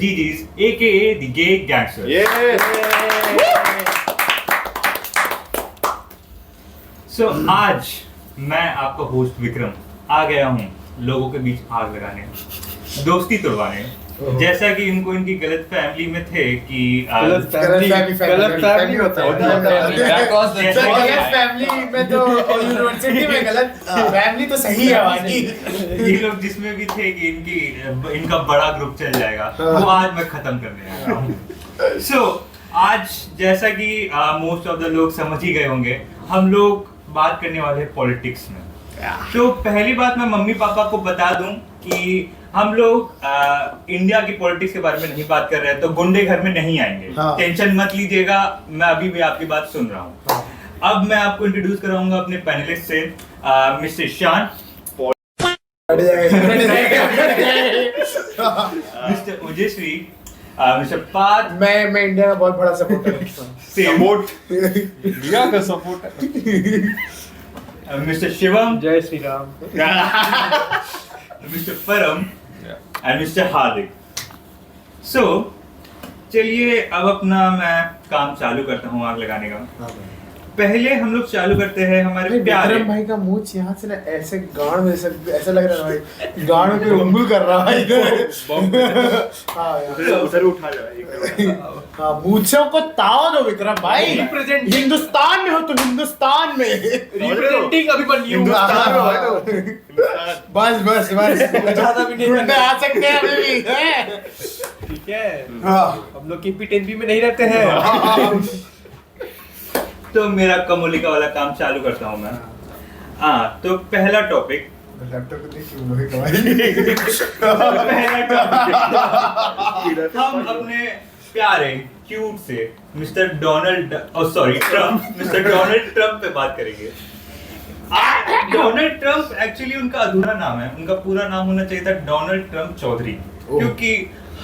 GGs, aka the Gay Gangsters. So आज मैं आपका होस्ट विक्रम आ गया हूँ लोगों के बीच आग लगाने, दोस्ती तोड़वाने। जैसा कि इनको इनकी गलत फैमिली में थे कि गलत फैमिली होता है। गलत फैमिली में तो यूनिवर्सिटी में गलत फैमिली तो सही है बाकी। ये लोग जिसमें भी थे कि इनका बड़ा ग्रुप चल जाएगा, वो आज मैं खत्म करने आ रहा हूँ। So आज जैसा कि मोस्ट ऑफ द लोग समझ ही गए होंगे, हम लोग बात करने वाले हैं पॉलिटिक्स में। तो पहली बात मैं मम्मी पापा को बता दूं कि हम लोग इंडिया की पॉलिटिक्स के बारे में नहीं बात कर रहे हैं, तो गुंडे घर में नहीं आएंगे। टेंशन मत लीजिएगा, मैं अभी भी आपकी बात सुन रहा हूँ। अब मैं आपको इंट्रोड्यूस कराऊंगा अपने पैनलिस्ट से, मिस्टर शान, मिस्टर ओजस्वी, मिस्टर पार्थ। मैं इंडिया का बहुत बड़ा सपोर्टर हूँ। इंडिया का सपोर्टर। मिस्टर शिवम, जय श्री राम। मिस्टर परम एंड मिस्टर हार्दिक। सो चलिए अब अपना मैं काम चालू करता हूँ आग लगाने का। पहले हम लोग चालू करते हैं हमारे प्यारे विक्रम भाई का मुंह यहाँ से ना ऐसे गांड में ऐसा लग रहा है भाई, गांड में कोई उंगली कर रहा है इधर। उधर उठा जाए। मूंछों को ताव दो विक्रम भाई। हिंदुस्तान में हो तुम, हिंदुस्तान में रिप्रेजेंटिंग अभी बन हिंदुस्तान में हो तो बस बस बस ज्यादा भी नहीं उल्टे आ सकते हैं अभी भी। ठीक है, हम लोग KP 10B में नहीं रहते हैं। तो मेरा कमोलिका वाला काम चालू करता हूँ मैं। हाँ, तो पहला टॉपिक लैपटॉप को देख के वही कमाई। हम अपने प्यारे क्यूट से मिस्टर डोनाल्ड ट्रम्प पे बात करेंगे। डोनाल्ड ट्रम्प एक्चुअली उनका अधूरा नाम है, उनका पूरा नाम होना चाहिए था डोनाल्ड ट्रम्प चौधरी, क्योंकि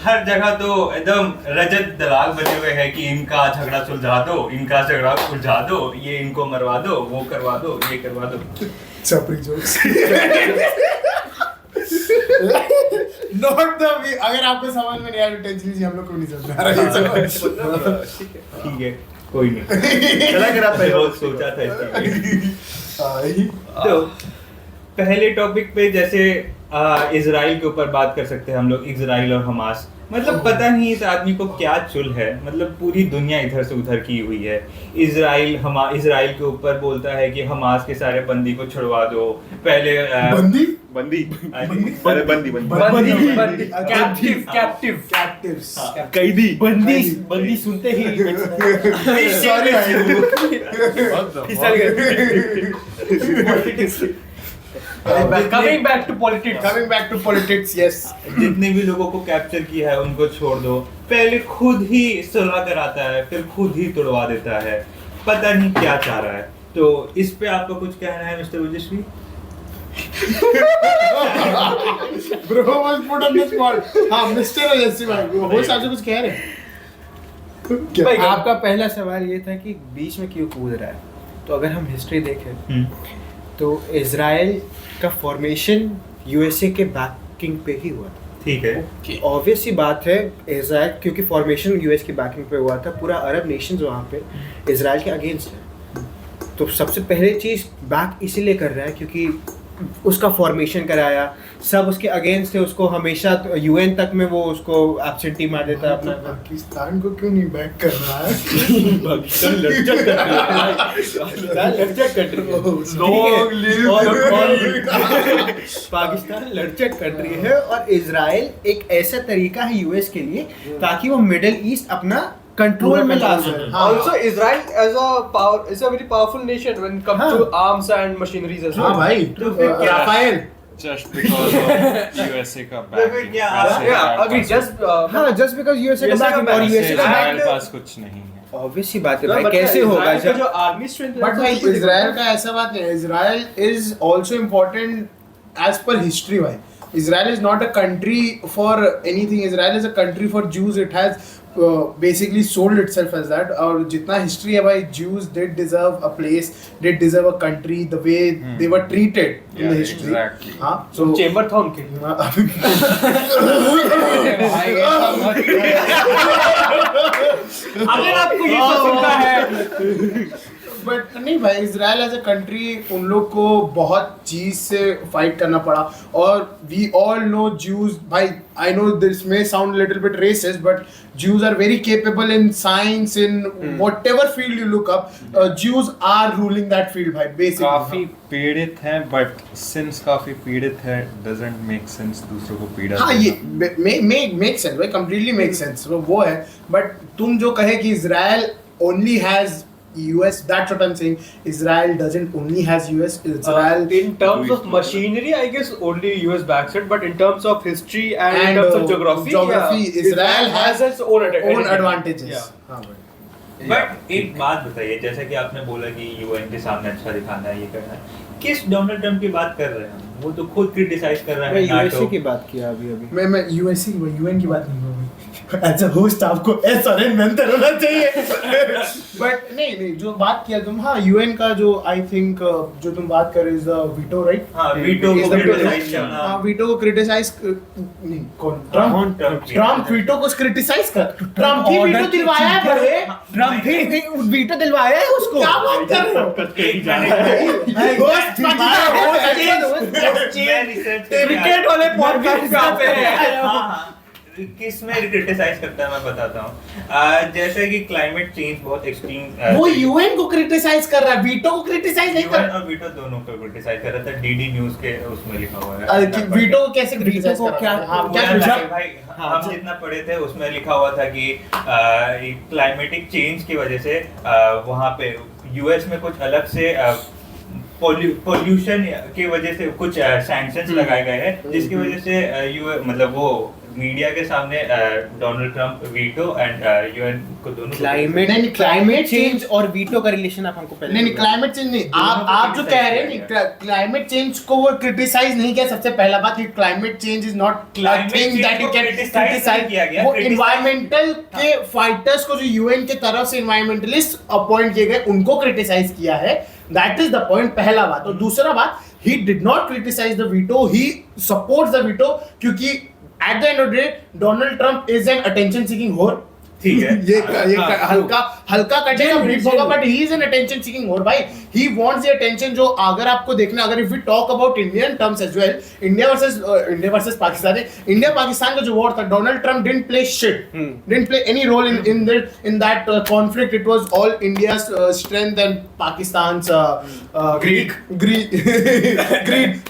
हर जगह तो एकदम रजत दलाल बने हुए हैं कि इनका झगड़ा सुलझा दो, इनका झगड़ा सुलझा दो, ये इनको मरवा दो, वो करवा दो, ये करवा दो। Chapri jokes. Not the way. अगर आपको समझ में नहीं आया तो टेंशन लीजिए, हम लोग को नहीं समझ आ रहा है। ठीक है, कोई नहीं। चला कर आप बहुत सोचा था इसकी। तो पहले टॉपिक पे जैसे इजराइल के ऊपर बात कर सकते हैं हम लोग, इजराइल और हमास। मतलब पता नहीं इस आदमी को क्या चुल है, मतलब पूरी दुनिया इधर से उधर की हुई है। इजराइल के ऊपर बोलता है कि हमास के सारे बंदी को छुड़वा दो। पहले बंदी बंदी सुनते ही Coming back to politics, yes. जितने भी लोगों को कैप्चर किया है उनको छोड़ दो। पहले खुद ही सुलह कराता है, फिर खुद ही तोड़वा देता है, पता नहीं क्या चाह रहा है। तो इस पे आपको कुछ कहना है मिस्टर ओजस्वी? Bro was put on the spot. हाँ, मिस्टर ओजस्वी भाई, वो साथ कुछ कह रहे हैं। आपका पहला सवाल ये था कि बीच में क्यों कूद रहा है। तो अगर हम हिस्ट्री देखें तो इजराइल का फॉर्मेशन यूएसए के बैकिंग पे ही हुआ था। ठीक है, ऑब्वियस सी बात है, इजराइल क्योंकि फॉर्मेशन यूएस की बैकिंग पे हुआ था, पूरा अरब नेशंस वहाँ पे इजराइल के अगेंस्ट है। तो सबसे पहले चीज़ बैक इसीलिए कर रहा है क्योंकि उसका फॉर्मेशन कराया, सब उसके अगेंस्ट थे, उसको हमेशा यूएन तक में वो उसको एब्सेंटी मार देता है अपना। पाकिस्तान को क्यों नहीं बैक कर रहा है? पाकिस्तान लड़चक कर रही है, पाकिस्तान लड़चक कर रही है। और इजराइल एक ऐसा तरीका है यूएस के लिए ताकि वो मिडिल ईस्ट अपना कंट्रोल में ला सके। Also, Israel is a very powerful nation when it comes to arms and machineries as well. हाँ भाई, तो फिर क्या? Rafale Just because of USA का backing, just because USA का backing और USA का इजराइल backing पास कुछ नहीं है। obvious सी बात है भाई, कैसे होगा जब जो आर्मी स्ट्रेंथ बट भाई इजराइल का ऐसा बात नहीं है। Israel is also important as per history भाई। Israel is not a country for anything. Israel is a country for Jews. It has basically sold itself as that. और जितना history है भाई, Jews did deserve a place, did deserve a country, the way they were treated in the history. Exactly. हाँ, so chamber था उनके अगर आपको ये पसंद है बट नहीं भाई, इजराइल एज अ कंट्री उन लोग को बहुत चीज से फाइट करना पड़ा. और वी ऑल नो ज्यूज भाई, I know this may sound little bit racist, but Jews are very capable in science, in whatever field you look up, Jews are ruling that field भाई basically. काफी पीड़ित हैं, but since काफी पीड़ित है doesn't make sense दूसरों को पीड़ा हाँ, देना. ये मेक सेंस भाई, कंप्लीटली मेक सेंस, वो है. बट तुम जो कहे कि Israel only has US, that's what I'm saying. Israel doesn't only has US. Israel in terms of machinery, I guess only US backs it, but in terms of history and in terms of geography, yeah, Israel has its own advantages. Yeah. हाँ भाई. But एक बात बताइए, जैसा कि आपने बोला कि यूएन के सामने अच्छा दिखाना है, ये करना है, किस डोनाल्ड ट्रम्प की बात कर रहे हैं हम? वो तो खुद क्रिटिसाइज कर रहा है यूएसए की बात किया अभी मैं यूएसए की यूएन की बात नहीं कर रहा. एज अ होस्ट आपको एसआरएन मेंटर होना चाहिए. बट नहीं जो बात किया तुम, हाँ यूएन का जो आई थिंक जो तुम बात कर रहे हो वीटो, राइट? हाँ, वीटो को क्रिटिसाइज करना. हाँ, वीटो को क्रिटिसाइज नहीं, कौन? ट्रम्प वीटो को क्रिटिसाइज कर. ट्रम्प ही वीटो दिलवाया है बड़े. ट्रम्प ही वीटो दिलवाया है उसको. क्या बात कर रहे हो? क्रिकेट वाले पॉडकास्ट पे है. किस में क्रिटिसाइज करता है मैं बताता हूँ. जैसे कि क्लाइमेट चेंज बहुत एक्सट्रीम, वो यूएन को क्रिटिसाइज कर रहा है, वीटो को क्रिटिसाइज नहीं कर यूएन रहा. और वीटो दोनों को क्रिटिसाइज कर रहा था. डीडी न्यूज़ के उसमें लिखा हुआ है वीटो को कैसे क्रिटिसाइज कर रहा है? हाँ, क्या क्या भाई, हम जितना पढ़े थे उसमें लिखा हुआ था कि क्लाइमेटिक चेंज की वजह से वहाँ पे यूएस में कुछ अलग से पोल्यूशन की वजह से कुछ सैंक्शंस लगाए गए हैं, जिसकी वजह से मतलब वो मीडिया के सामने Donald Trump veto and UN को दोनों क्लाइमेट चेंज और वीटो का रिलेशन आप हमको पहले नहीं क्लाइमेट चेंज नहीं, आप जो कह रहे हैं नहीं, क्लाइमेट चेंज को वो क्रिटिसाइज नहीं किया. सबसे पहला बात कि climate change is not thing that you can criticise किया गया. वो एनवायरमेंटल के फाइटर्स को जो यूएन के तरफ से एनवायरमेंटलिस्ट अपॉइंट किए गए उनको क्रिटिसाइज किया है. दैट इज द पॉइंट, पहला बात. और दूसरा बात, he did not criticise the veto, he supports the veto, क्योंकि at the end of the day, Donald Trump is an attention seeking whore. ठीक है, ये हल्का कटेगा ब्रीफ होगा, but he is an attention seeking more भाई. He wants the attention. जो अगर आपको देखना, अगर if we talk about Indian terms as well, India versus Pakistan, India Pakistan का जो वॉर था, Donald Trump didn't play shit, didn't play any role in that conflict. It was all India's strength and पाकिस्तान's greed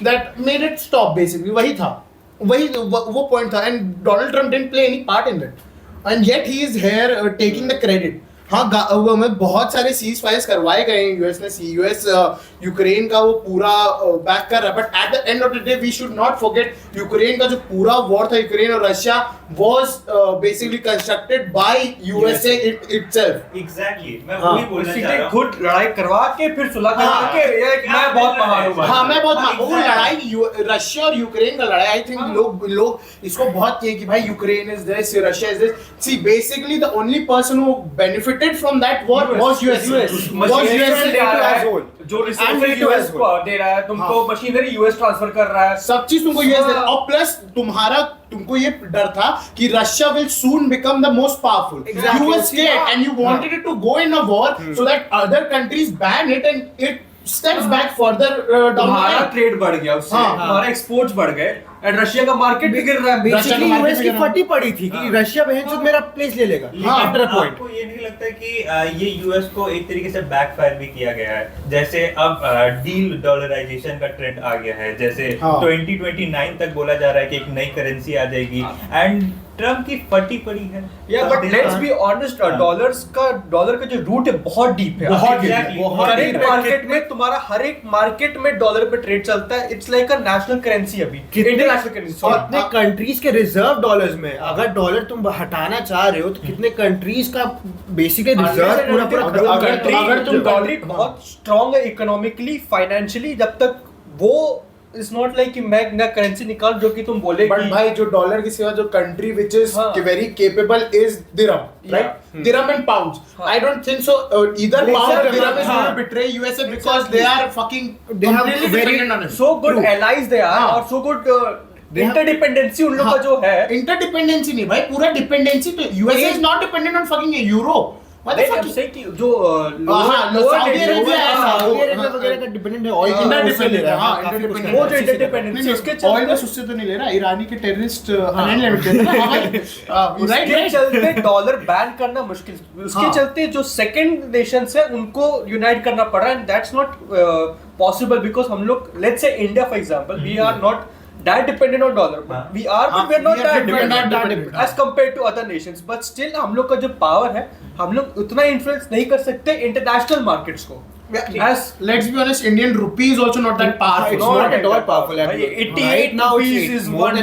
that made it stop basically. वही था, वो point था. And Donald Trump didn't play any part in that, and yet he is here taking the credit. हाँ, में बहुत सारे seize Fyers करवाए गए हैं यूएस ने. यूएस यूक्रेन का वो पूरा बैक कर रहा है, but at the end of the day we should not forget Ukraine का जो पूरा वॉर था, यूक्रेन और Russia, was basically constructed by USA itself. Exactly, मैं वही बोलना चाह रहा हूं. खुद लड़ाई करवा के फिर सुलह करवा के, ये मैं बहुत महान हूं. हाँ, मैं बहुत वो लड़ाई रशिया और यूक्रेन का लड़ाई, आई थिंक लोग इसको बहुत कहे कि भाई Ukraine is this, Russia is this. See basically the only person who benefited from that war was US. जो रिसोर्सेज यूएस को दे रहा है, तुमको मशीनरी यूएस ट्रांसफर कर रहा है, सब चीज तुमको यूएस दे रहा है. और प्लस तुमको ये डर था कि Russia will soon become the most powerful. You were scared and you wanted it to go in a war so that other countries ban it and it steps back further down. हमारा trade बढ़ गया उससे, हमारा exports बढ़ गए, and Russia का market भी गिर रहा है. बेसिकली यूएस की फटी पड़ी थी कि रशिया बहनचोद मेरा प्लेस ले लेगा. आफ्टर अ पॉइंट आपको ये नहीं लगता कि ये यूएस को एक तरीके से बैकफायर भी किया गया है? जैसे अब डील डॉलराइजेशन का ट्रेंड आ गया है, जैसे 2029 तक बोला जा रहा है कि एक नई करेंसी आ जाएगी, एंड ट्रम्प की फटी पड़ी है. या but let's be honest, dollar का जो रूट है बहुत डीप है. हर एक मार्केट में, तुम्हारा हर एक मार्केट में डॉलर पे ट्रेड चलता है. It's like a national currency अभी, इंटरनेशनल करेंसी. और कितने कंट्रीज के रिजर्व डॉलर्स में, अगर डॉलर तुम हटाना चाह रहे हो तो कितने कंट्रीज का बेसिकली रिजर्व पूरा अगर तुम कंट्री बहुत स्ट्रांग है इकोनॉमिकली, फाइनेंशियली, जब तक वो इट्स नॉट लाइक कि मैं करेंसी निकाल जो कि तुम बोले बट कि भाई जो डॉलर की सिवा जो कंट्री व्हिच इज हाँ. Very capable is dirham, right? Dirham and pounds. I don't think so either pound or dirham is going to betray USA because they are fucking completely dependent on it. so good allies they are हाँ. और so good interdependency उन लोग का जो है. Interdependency नहीं भाई, पूरा डिपेंडेंसी तो USA is not dependent on fucking euro. What the नहीं, फक? I'm saying कि जो सऊदी अरेबिया है, सऊदी अरेबिया वगैरह का डिपेंडेंट है ऑयल इंटरडिपेंडेंट है. हां, इंटरडिपेंडेंट. वो जो इंटरडिपेंडेंसी उसके ऑयल बस उससे तो नहीं ले रहा, ईरानी के टेररिस्ट अनलिमिटेड है ना भाई. उसके चलते डॉलर बैन करना मुश्किल, उसके हाँ. चलते जो सेकंड नेशंस है उनको यूनाइट करना पड़ रहा है. And that's not possible because हम लोग let's say India for example we are not that dependent on dollar. We are, but we are not that dependent as compared to other nations. But still हम लोग का जो power है, हम लोग उतना influence नहीं कर सकते international markets को. As let's be honest, Indian rupee is also not that powerful. It's not at all powerful. भाई, 88 Right now rupees is $1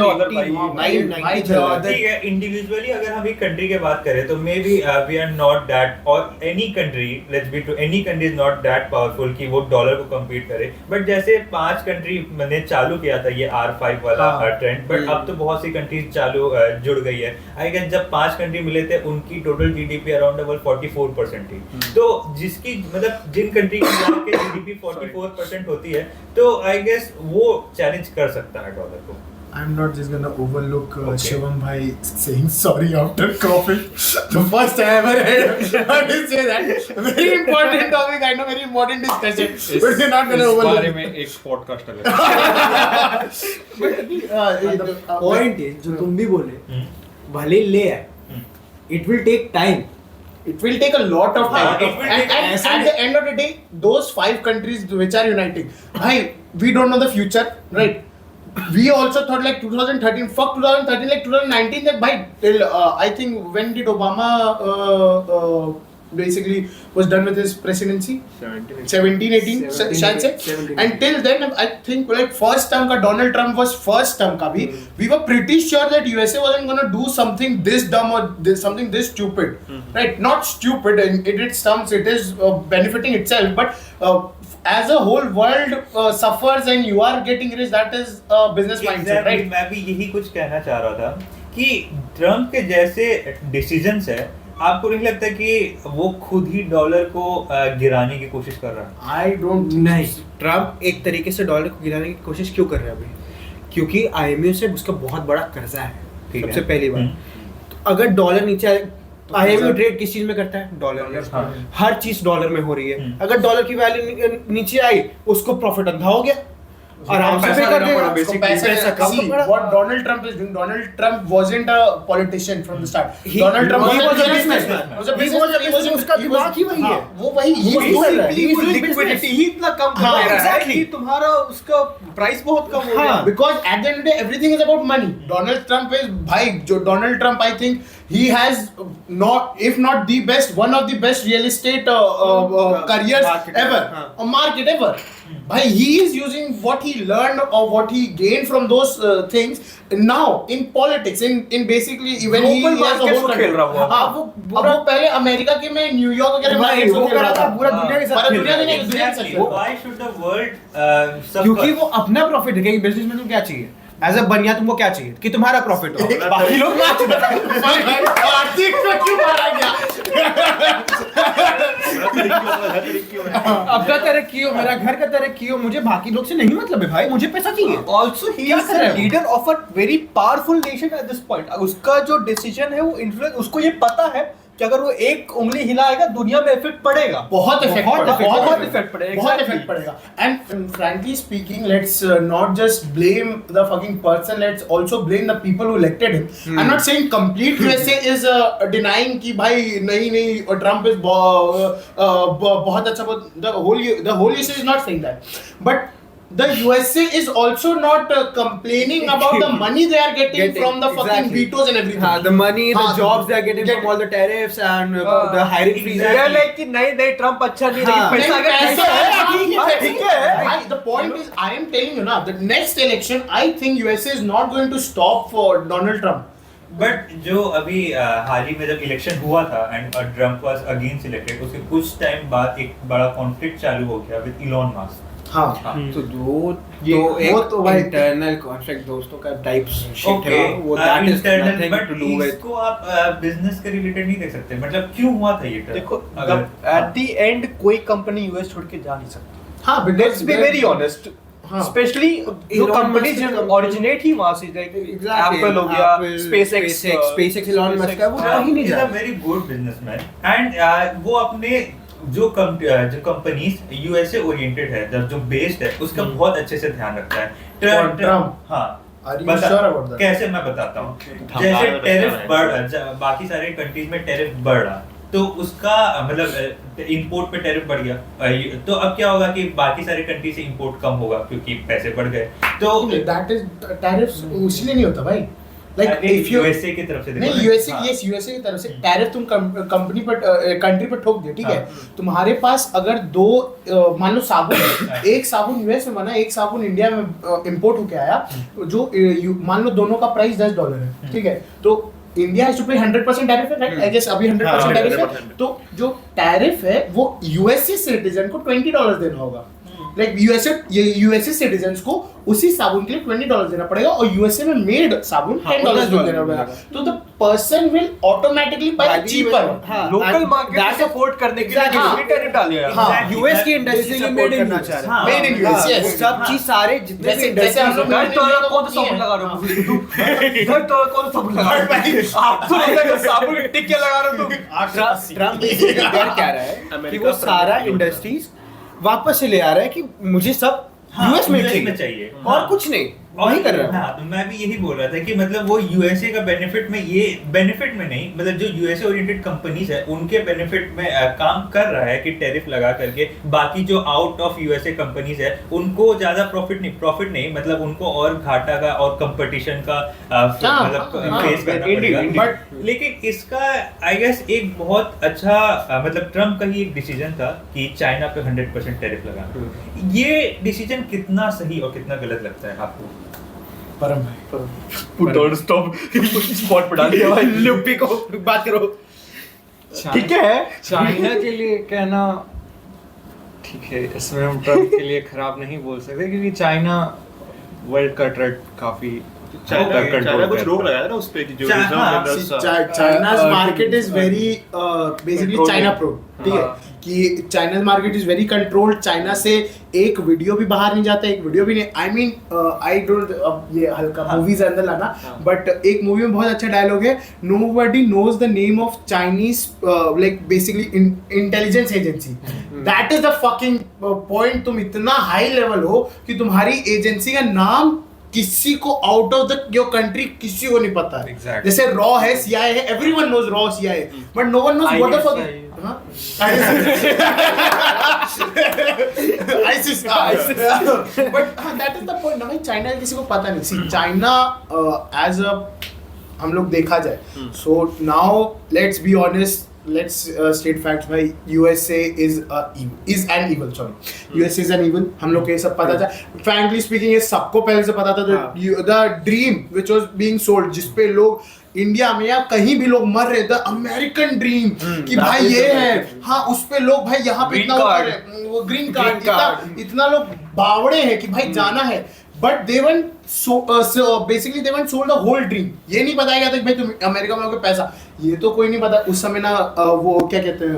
भाई. 90 ठीक है, इंडिविजुअली अगर हम एक कंट्री की बात करें तो maybe we are not that, और any country, let's be true, any country is not that powerful कि वो डॉलर को कम्पीट करे. बट जैसे 5 कंट्री मैंने चालू किया था ये R5 वाला ट्रेंड, बट अब तो बहुत सी कंट्रीज चालू जुड़ गई है. आई गेस जब 5 कंट्री मिले थे उनकी टोटल जीडीपी अराउंड 44% थी. तो जिसकी मतलब जिन कंट्री की जीडीपी 44% होती है, तो आई गेस वो चैलेंज कर सकता है डॉलर को. I'm not just gonna overlook Shivam bhai saying sorry after coughing. The first I ever heard how to say that. Very important topic. I know, very important discussion. But we're not gonna इस बारे overlook. में एक podcast अलग. Point है जो तुम भी बोले, भले ले आए, it will take time. It will take a lot of time. हाँ, it will and take- at the end of the day, those 5 countries which are uniting, bhai, we don't know the future, right? We also thought like 2013, fuck 2013, like 2019, that bhai, till I think when did Obama basically was done with his presidency? 17, 18, शायद से. 17. And till then, I think like first term का Donald Trump was first term का भी, we were pretty sure that USA wasn't gonna do something this dumb or something this stupid, right? Not stupid, and it stumps, it is benefiting itself, but as a whole world suffers and you are getting rich, that is business mindset, Exactly, right? मैं भी यही कुछ कहना चाह रहा था कि Trump के जैसे डिसीजंस है, आपको नहीं लगता कि वो खुद ही डॉलर को गिराने की कोशिश कर रहा है? I don't नहीं, ट्रम्प एक तरीके से डॉलर को गिराने की कोशिश क्यों कर रहा है अभी? क्योंकि IMF से उसका बहुत बड़ा कर्जा है. ठीक है. सबसे पहली बात, तो अगर डॉलर नीचे आए, IMF ट्रेड किस चीज में करता है? डॉलर में. हाँ. हर चीज डॉलर में हो रही है. अगर डॉलर की वैल्यू नीचे आई, उसको प्रॉफिट अंधा हो गया, आराम से पे कर देगा. उसको पैसा कम. See, what Donald Trump is doing, Donald Trump wasn't a politician from the start. Donald Trump he was a businessman. businessman. He was a businessman. उसका दिमाग ही वही है. वो वही He was doing that. He was doing liquidity business. ही इतना कम कर हाँ, दे रहा है exactly. कि तुम्हारा उसका प्राइस बहुत कम हो गया. हाँ. Because at the end of the day, everything is about money. Donald Trump is भाई जो Donald Trump, I think he has not, if not the best, one of the best real estate careers Market. ever, हाँ. a market ever. Bhai, he is using what he learned or what he gained from those things now in politics, in basically when he Global has a markets whole को खेल रहा हुआ. हाँ, अब वो पहले America के में न्यूयॉर्क वगैरह में भाई, markets को वो खेल कर रहा रहा था, था. पूरा दुनिया के साथ पूरा खेल दुनिया रहा के है. नहीं, दुनिया के साथ. Why should the world क्योंकि वो अपना प्रॉफिट है. बिजनेस में तुम क्या चाहिए? एज अ बनिया तुमको क्या चाहिए? कि तुम्हारा प्रॉफिट हो, बाकी लोग नाच रहे हैं. कार्तिक को क्यों मारा गया? अपना तरक्की हो, मेरा घर का तरक्की हो, मुझे बाकी लोग से नहीं मतलब है भाई, मुझे पैसा चाहिए. Also, he क्या is कर the रहे हो? leader of a very powerful nation at this point. उसका जो डिसीजन है वो इन्फ्लुएंस, उसको ये पता है कि अगर वो एक उंगली हिलाएगा दुनिया में इफेक्ट पड़ेगा. बहुत इफेक्ट पड़ेगा, बहुत इफेक्ट पड़ेगा. बहुत Exactly. इफेक्ट पड़ेगा. And frankly speaking, let's not just blame the fucking person, let's also blame the people who elected him. I'm not saying complete USA is denying कि भाई नहीं Trump is बहुत अच्छा, the whole USA is not saying that, but the USA is also not complaining about the money they are getting from the fucking Exactly. vetoes and everything. The money, the हाँ, jobs they are getting from all the tariffs and the hiring freeze. They are like कि नहीं Trump अच्छा नहीं, हाँ. लेकिन पैसा अगर पैसा पैसा है, है ठीक है, ठीक है. Bhai, the point is, I am telling you now, the next election, I think USA is not going to stop for Donald Trump. But जो अभी हाल ही में जब इलेक्शन हुआ था and Trump was again selected, उसके कुछ टाइम बाद एक बड़ा कॉन्फ्लिक्ट चालू हो गया विद इलॉन मस्क. हाँ तो वो ये- तो वो एक तो भाई- इंटरनल कॉन्फ्लिक्ट दोस्तों का टाइप शिट ओके है वो, that is internal nothing but to do with इसको आप बिजनेस के रिलेटेड नहीं देख सकते, मतलब क्यों हुआ था ये turn? देखो अगर एट द एंड कोई कंपनी यूएस छोड़ के जा नहीं सकती। हाँ लेट्स बी वेरी ऑनेस्ट, हाँ। स्पेशली जो Elon कंपनी Musk जो का ओरिजिनेट ही वहां से लाइक एप्पल हो गया, SpaceX Elon Musk का, वो कहीं नहीं इज जा a very good businessman and वो अपने जो कंपनीज यूएसए ओरिएंटेड है, जो बेस्ड है, उसका बहुत अच्छे से ध्यान रखता है। और Trump? हाँ Are you sure about that? कैसे मैं बताता हूँ, हाँ, जैसे हाँ, टेरिफ हाँ, बाकी सारे कंट्रीज में टेरिफ बढ़ रहा, तो उसका मतलब इंपोर्ट पे टेरिफ बढ़ गया, तो अब क्या होगा कि बाकी सारे कंट्री से इंपोर्ट कम होगा क्योंकि पैसे बढ़ गए। तो दैट इज टैरिफ्स इसलिए नहीं होता भाई, लाइक इफ यू यूएसए की तरफ से देखो नहीं ना। यूएसए हाँ। यस यूएसए की तरफ से टैरिफ तुम कंपनी पर कंट्री पर ठोक दे, ठीक है। हाँ। तुम्हारे पास अगर दो मान लो साबुन है, एक साबुन यूएस में बना, एक साबुन इंडिया में इंपोर्ट होके आया, जो मान लो दोनों का प्राइस $10 है, ठीक है। तो इंडिया हैज टू पे 100% टैरिफ है, राइट? आई गेस अभी 100% हाँ, टैरिफ है। 100%। तो जो टैरिफ है वो यूएसए सिटीजन को $20 देना होगा। लाइक यूएसए सिटीजन्स को उसी साबुन के लिए $20 देना पड़ेगा, और यूएसए में मेड साबुन $10 देना पड़ेगा। तो the person will automatically bye cheaper. Local market को सपोर्ट करने के लिए Exactly. डिस्ट्री टैरिफ डालिए यार। हाँ। यूएस की industry Basically support made in करना US. चाह रहे हाँ, Made in US, yes. सब चीज सारे जितने भी जैसे हम लोग इंडस्ट्री घर तो वाला कौन सा साबुन लगा रहा हो? घर तो वाला कौन सा साबुन लगा रहा हो? आप तो लगा साबुन के टिक्के लगा रहे हो तुम। ट्रम्प कर क्या रहा है कि अमेरिका वो फ्रंट सारा में इंडस्ट्रीज वापस से ले आ रहा है कि मुझे सब हाँ, यूएस में US चाहिए में चाहिए। और हाँ। कुछ नहीं और वही कर रहा है। हाँ, तो मैं भी यही बोल रहा था कि मतलब वो यूएसए का बेनिफिट में, ये बेनिफिट में नहीं, मतलब जो यूएसए ओरिएंटेड कंपनीज है उनके बेनिफिट में काम कर रहा है कि टैरिफ लगा करके बाकी जो आउट ऑफ यूएसए कंपनीज है उनको ज्यादा प्रॉफिट नहीं, मतलब उनको और घाटा का और कंपटीशन का मतलब फेस करना पड़ेगा। बट लेकिन इसका आई गेस एक बहुत अच्छा मतलब ट्रम्प का ही एक डिसीजन था कि चाइना पे 100% टैरिफ लगाना। ये डिसीजन कितना सही और कितना गलत लगता है आपको? परम भाई पुट डोंट स्टॉप स्पॉट पे डाल दिया भाई। लुप्पी को बात करो। ठीक है। चाइना के लिए कहना ठीक है, इसमें हम ट्रम्प के लिए खराब नहीं बोल सकते क्योंकि चाइना वर्ल्ड का ट्रेड काफी चाइना कंट्रोल कुछ रोक करता है। लगाया ना उस पे कि जो चा- हाँ, China's market is very basically controlled. China pro, ठीक है। हाँ। कि China's market is very controlled। China से एक वीडियो भी बाहर नहीं जाता, एक वीडियो भी नहीं। आई मीन आई डोंट, अब ये हल्का मूवीज अंदर लाना, बट एक मूवी में बहुत अच्छा डायलॉग है, nobody knows the name of Chinese like basically intelligence agency. That is the fucking point. तुम इतना हाई लेवल हो कि तुम्हारी एजेंसी का नाम किसी को out of the your country किसी को नहीं पता है। Exactly. जैसे रॉ है, सीआईए है, एवरीवन नोज रॉ CIA, but no one knows what the fuck ISIS. But that is the point ना भाई, चाइना किसी को पता नहीं। सी चाइना एज अ हम लोग देखा जाए, so now let's be honest, let's state facts भाई, USA is an evil, sorry, USA is an evil। हम लोग को ये सब पता था, frankly speaking ये सबको पहले से पता था। the dream which was being sold, जिसपे लोग इंडिया में या कहीं भी लोग मर रहे थे, अमेरिकन ड्रीम कि भाई ये है, हाँ उस पे लोग भाई यहाँ पे इतना वो ग्रीन कार्ड इतना लोग बावड़े हैं कि भाई जाना है। But they weren't basically they weren't sold the whole dream। ये नहीं बताया गया था कि भाई तुम अमेरिका में होगे पैसा, ये तो कोई नहीं पता उस समय ना। वो क्या कहते हैं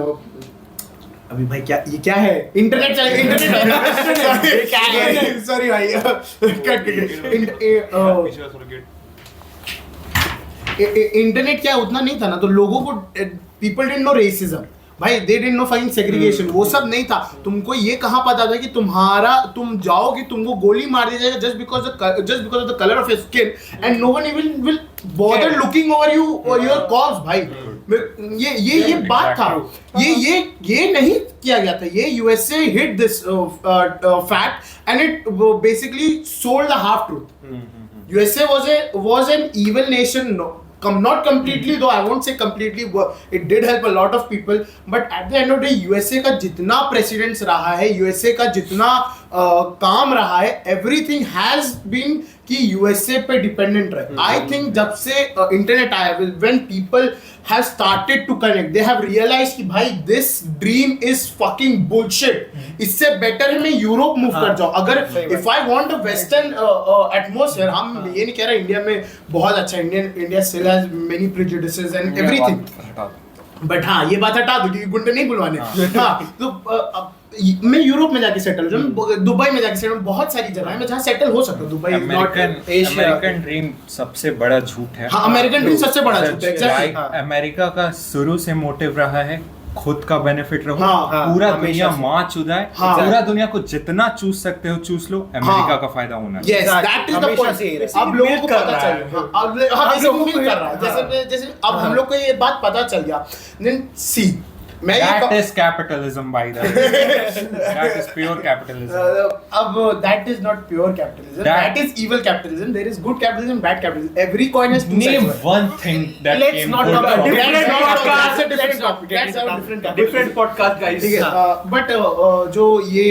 अभी भाई, क्या ये क्या है, इंटरनेट इंटरनेट सॉरी भाई इंटरनेट क्या उतना नहीं था ना, तो लोगों को पीपल डिडंट नो रेसिज्म भाई, they didn't know find segregation, वो सब नहीं था। तुमको ये कहाँ पता था कि तुम जाओगे तुमको गोली मार दिया जाएगा just because of the color of your skin and no one even will bother looking over you or your cause भाई। ये बात था, ये नहीं किया गया था। ये USA hid this fact and it basically sold the half truth। USA was an evil nation, not completely though, I won't say completely, it did help a lot of people, but at the end of the day USA का जितना presidents रहा है, USA का जितना काम रहा है, everything has been कि यूएसए पे डिपेंडेंट रहे. आई थिंक जब से इंटरनेट आया, when people have started to connect, they have realized कि भाई this dream is fucking bullshit. इससे better है मैं यूरोप मूव कर जाऊँ. अगर if I want a western atmosphere, हम ये नहीं कह रहे इंडिया में बहुत अच्छा, India still has many prejudices and everything. But हाँ ये बात हटा दो क्योंकि गुंडे नहीं बुलवाने. हाँ तो मैं यूरोप में जाके सेटल हो जाऊँ, दुबई में जाके सेटल, बहुत सारी जगह है मैं जहाँ सेटल हो सकता हूँ. दुबई अमेरिकन ड्रीम सबसे बड़ा झूठ है. हाँ अमेरिकन ड्रीम सबसे बड़ा झूठ है. Like, अमेरिका का शुरू से मोटिव रहा है खुद का बेनिफिट रहो. हाँ, पूरा दुनिया माँ चुदाए, पूरा दुनिया को जितना चूस सकते हो चूस लो, अमेरिका का फायदा होना है. Yes, that is the point. अब लोगों को पता चल गया. अब लोगों को कर रहा है. जैसे अब हम लोग को ये बात पता चल गया. Then see, That is capitalism, by the way. That is pure capitalism. अब that is not pure capitalism. That is evil capitalism. There is good capitalism, bad capitalism. Every coin has two sides. Name one thing that Let's came not good talk about out. That's a different topic. That's a different topic. Different podcast, guys. ठीक है. But जो ये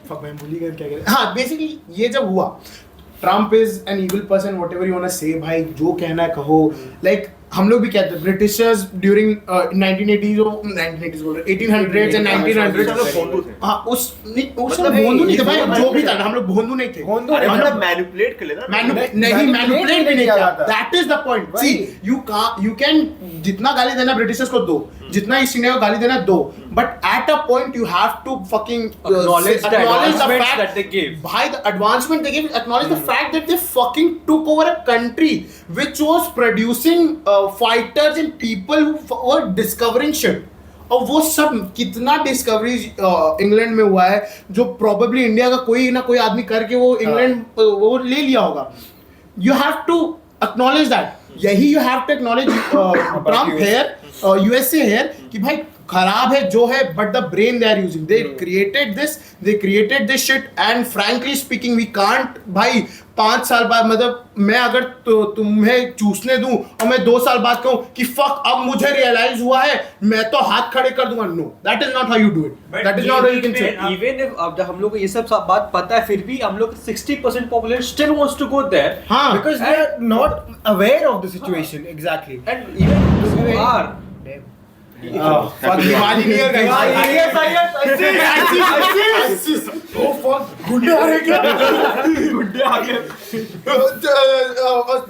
fuck मैं भूल ही गया क्या कह रहे. हाँ basically ये जब हुआ, Trump is an evil person, whatever you wanna say, भाई जो कहना है कहो. Like हम लोग भी कहते हैं ब्रिटिशर्स ड्यूरिंग 1980s और 1980s बोल रहे 1800s एंड 1900s. हाँ उस भोंदू नहीं थे भाई, जो भी था हम लोग भोंदू नहीं थे. मतलब मैनिपुलेट कर लेना. नहीं मैनिपुलेट भी नहीं किया. That is the point. See you can जितना गाली देना ब्रिटिशर्स को दो, जितना ईस्ट इंडिया को गाली देना दो, but at a point you have to fucking acknowledge the advancements that they gave. By the advancement they gave, acknowledge the fact that they fucking took over a country which was producing fighters and people who were discovering shit. और वो सब कितना discoveries England में हुआ है जो probably India का कोई ना कोई आदमी करके वो इंग्लैंड वो ले लिया होगा. You have to acknowledge that. यही you have to acknowledge Trump here, USA here कि भाई खराब है जो है, but the brain they are using, they created this shit and frankly speaking we can't. भाई 5 साल बाद मतलब मैं अगर तुम्हें चूसने दूं और मैं 2 साल बाद कहूं कि फक अब मुझे रियलाइज हुआ है, मैं तो हाथ खड़े कर दूंगा. No, that is not how you do it. That is not how you can say. Even if अब हम लोग को ये सब बात पता है, फिर भी हम लोग 60% population still wants to go there because they are not aware of the situation exactly. and even you are fuck Diwali near guys. Yes. Oh fuck, गुंडे आ रहे क्या? गुंडे आ गए.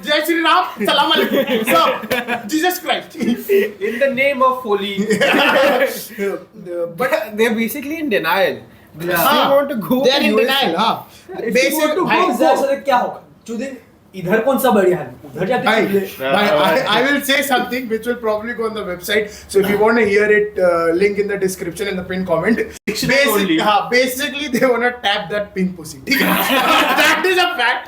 जय श्री राम, सलाम अलैकुम. सब Jesus Christ in the name of holy. But they're basically in denial. They still want to go. They are in denial. हाँ. Basic क्या होगा? चुदिन इधर कौन सा बढ़िया है, उधर जाके I will say something which will probably go on the website. So if you want to hear it, link in the description in the pinned comment. Basically they want to tap that pink pussy. ठीक है? That is a fact.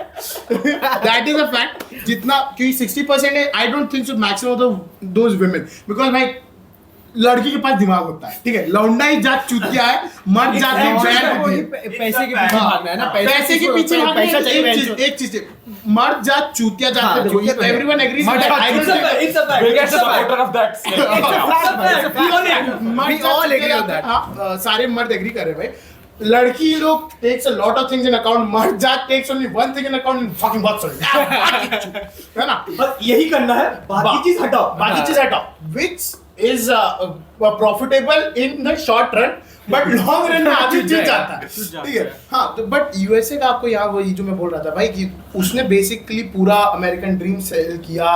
That is a fact. जितना क्योंकि 60% है, I don't think so maximum of those women because my लड़की के पास दिमाग होता है. ठीक है, लौंडा ही जात चूतिया है, मर्द जात पैसे के पीछे भागना है ना. पैसे के पीछे पैसा चाहिए. एक चीज मर्द जात चूतिया जात है. जो everyone agrees that. I don't think it's a fact. Biggest supporter of that. we all agree on that. सारे मर्द एग्री कर रहे हैं भाई. लड़की लोग takes a lot of things in account. मर्द जात takes only one thing in account and fucking बहुत sorry. है ना? बस यही करना है, बाकी चीज हटाओ. बाकी चीज हटाओ. Which is profitable in the short run, but long run में आदमी जीत जाता है. ठीक है. हाँ तो बट यूएसए का आपको यहाँ वही जो मैं बोल रहा था भाई कि उसने बेसिकली पूरा अमेरिकन ड्रीम सेल किया.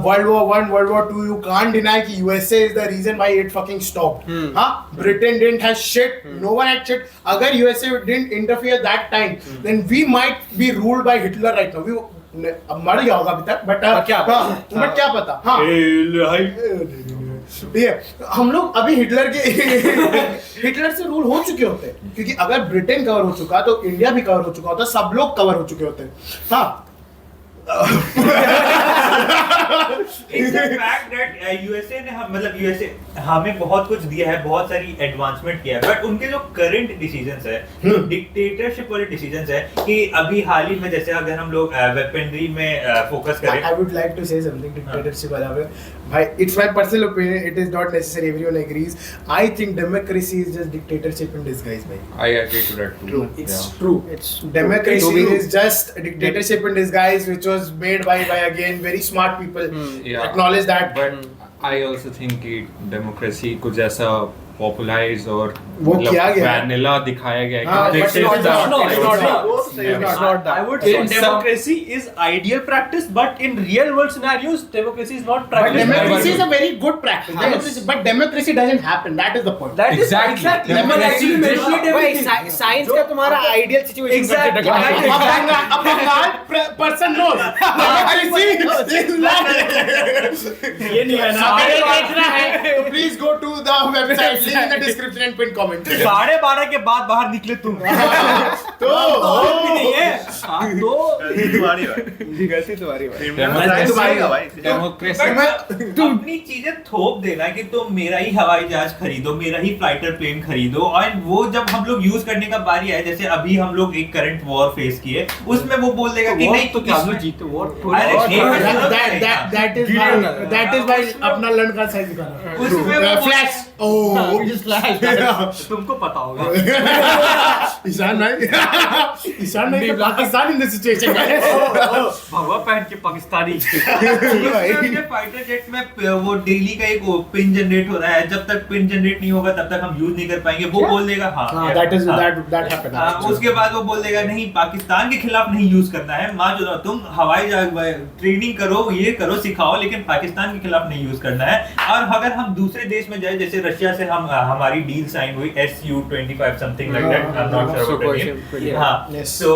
World war 1, world war 2, you can't deny कि USA is the reason why it fucking stopped. हाँ, Britain didn't have shit, no one had shit. अगर USA didn't interfere that time then we might be ruled by Hitler right now. अब मर गया होगा अभी तक but क्या पता. हाँ ये हम लोग अभी हिटलर से रूल हो चुके होते हैं क्योंकि अगर ब्रिटेन कवर हो चुका तो इंडिया भी कवर हो चुका होता, सब लोग कवर हो चुके होते हैं. हाँ It's a fact that USA ने मतलब USA हमें बहुत कुछ दिया है, बहुत सारी एडवांसमेंट किया है, बट उनके जो करंट डिसीजंस है, जो डिक्टेटरशिप वाले डिसीजंस है, कि अभी हाल ही में जैसे अगर हम लोग वेपनरी में फोकस करें, I would like to say something dictatorship वाला पे भाई, it's my personal opinion, it is not necessary everyone agrees. I think democracy is just dictatorship in disguise भाई. I agree to that too. It's Yeah. true. It's Democracy is just a dictatorship in disguise, which was made by again very smart people. Yeah. Acknowledge that. But I also think कि democracy कुछ ऐसा popularize और वो किया गया है। vanilla दिखाया गया है हाँ, कि but this is it's the- not, it's not that. Yeah. It's not that. I would say say democracy is ideal practice, but in real world scenarios, democracy is not But practiced. democracy is a very good practice. Democracy, but democracy doesn't happen. That is the point. That is Exactly. Democracy Democracy manipulate everything. Science का तुम्हारा ideal situation Exactly. A Bengal person knows. Democracy is not. ये नहीं है ना। अगर ये देखना है तो please go to the website. Link in the description and pin comment. 12:30 के बाद बाहर निकले तुम। तो और भी नहीं है। हाँ, तो गलती तुम्हारी भाई Democracy तुम अपनी चीजें थोप देना कि तुम मेरा ही हवाई जहाज खरीदो, मेरा ही फाइटर प्लेन खरीदो, और वो जब हम लोग यूज करने का बारी आए, जैसे अभी हम लोग एक करंट वॉर फेस किए, उसमें वो बोल देगा कि नहीं तो क्या हम लोग इसमें- जीते वो that is why अपना लड़का साइज दिखाना. उसमें वो- Flash. Oh. तुमको पता होगा। ईशान भाई तो पाकिस्तान in this situation. भगवा पहन के पाकिस्तानी। उसमें उनके फाइटर जेट में वो डेली का एक पिन जनरेट हो रहा है, जब तक पिन जनरेट नहीं होगा तब तक हम यूज नहीं कर पाएंगे, वो बोल देगा हाँ That happened. उसके बाद वो बोल देगा नहीं पाकिस्तान के खिलाफ नहीं यूज करना है, माँ जो तुम हवाई जहाज ट्रेनिंग करो, ये करो, सिखाओ, लेकिन पाकिस्तान के खिलाफ नहीं यूज करना है। और अगर हम दूसरे देश में जाए, जैसे रशिया से हम हमारी डील साइन हुई SU-25 something like that, I am not sure about it. हाँ, Yes. तो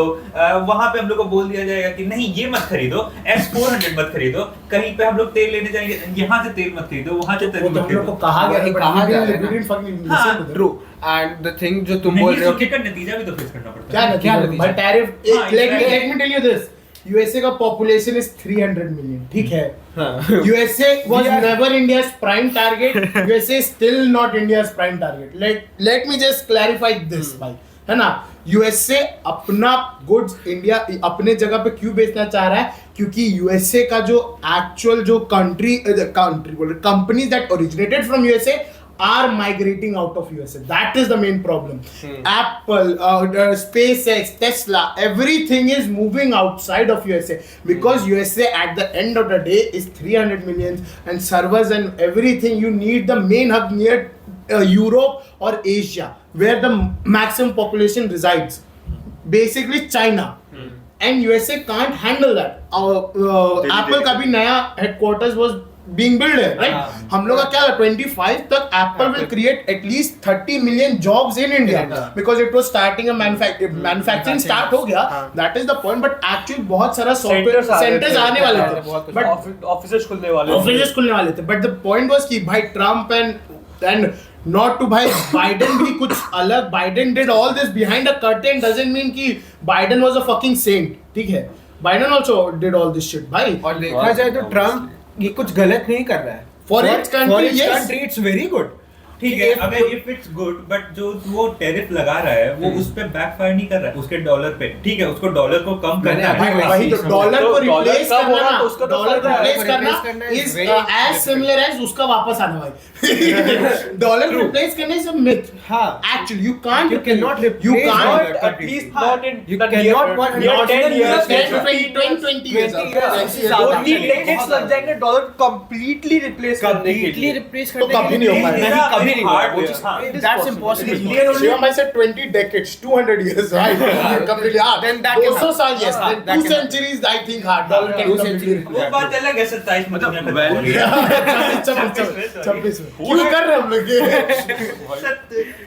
वहां पे हम लोग को बोल दिया जाएगा कि नहीं ये मत खरीदो, S-400 मत खरीदो, कहीं पे हम लोग तेल लेने जाएंगे, यहाँ से तेल मत खरीदो, वहां से तेल वो तो मत हम लोग को खरीदो। कहा गया है, कहा गया है we ना। didn't fucking हाँ, listen to them. True and the thing जो तुम बोल नहीं रहे हो सुनने का नतीजा भी तो फेस करना पड़ता क्या है। नतीजा भाई टैरिफ. हाँ, let me tell you this. USA का population is 300 million. ठीक है. USA was never India's prime target. USA is still not India's prime target. Let me just clarify this भाई, है ना. USA अपना goods India अपने जगह पे क्यों बेचना चाह रहा है? क्योंकि USA का जो actual जो companies that originated from USA are migrating out of USA. That is the main problem. Apple, SpaceX, Tesla, everything is moving outside of USA because USA at the end of the day is 300 million and servers and everything. You need the main hub near Europe or Asia where the maximum population resides. Basically China. And USA can't handle that. Apple का भी नया headquarters was being built है, right? हम लोग का क्या 25 तक Apple will create at least 30 million jobs in India because it was starting a manufacturing start हो गया. That is the point. But actually बहुत सारा software centers आने वाले थे. But ऑफिसेज खुलने वाले ऑफिसेस खुलने वाले थे. But the point was कि भाई Trump and not to भाई Biden भी कुछ अलग. Biden did all this behind a curtain doesn't mean कि Biden was a fucking saint. ठीक है. Biden also did all this shit भाई. और देखा जाए तो ट्रम्प ये कुछ गलत नहीं कर रहा है. For its country, yes. country, it's very good. ठीक है, अगर if it's good, but जो वो टैरिफ लगा रहा है वो उस पे बैकफायर नहीं कर रहा है उसके डॉलर पे. ठीक है, उसको डॉलर को कम करना है. वही तो डॉलर को रिप्लेस का करना बोला ना, तो उसका तो डॉलर फायदा है, रिप्लेस करना करना is is very as similar as उसका वापस आना भाई. डॉलर रिप्लेस करने इज अ मिथ. हाँ. Actually you can't, You cannot replace you can't dollar. at least not in You the cannot near- not- near not 10 in the years, near 20 years. 20 years. 2-3 decades लग जाएंगे dollar completely replace करने के Completely लिए. replace तो करने कभी के नहीं हो लिए पाएगा. नहीं, कभी नहीं Hard होगा. way, हाँ. That's impossible. Shivam I said 20 decades, 200 years, right? Completely hard. Then that can 200 साल, yes. happen. Then That 2 can centuries, I think hard. Dollar can 2 completely centuries. वो बात अलग है, 27 में दुनिया खत्म हो गई. 26 में. क्यों कर रहे हैं हम लोग ये?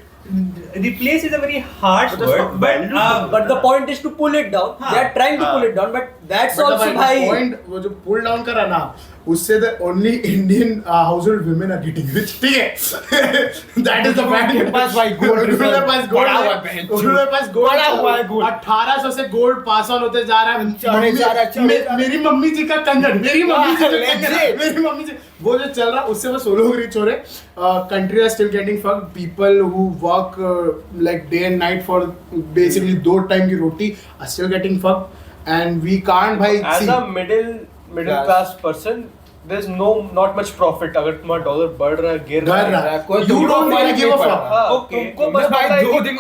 Replace is a very harsh word, but But the point is to pull it down. हाँ. They are trying to pull it down, but That's also भाई पॉइंट वो जो पुल डाउन करा ना उससे the only Indian household women are getting rich, ठीक है, that is the fact. उनके पास भाई गोल्ड उनके पास गोल्ड पड़ा हुआ है, है, उनके पास गोल्ड पड़ा हुआ है गोल्ड। 1800 से गोल्ड पास ऑन होते जा रहा चढ़े जा रहा है। मेरी मम्मी जी का कंजर, मेरी मम्मी जी का कंजर, मेरी मम्मी जी वो जो चल रहा उससे बस वो लोग रिच हो रहे। Country are still getting fucked, people who work like day and night for basically 2 time की रोटी are still getting fucked and we can't भाई। as a middle class person there's not much profit अगर तुम्हारा dollar बढ़ रहा है गिर रहा है कोई You don't फर्क really नहीं give a पड़ता। fuck। ओके तुमको बस भाई पता है 2 कि दिन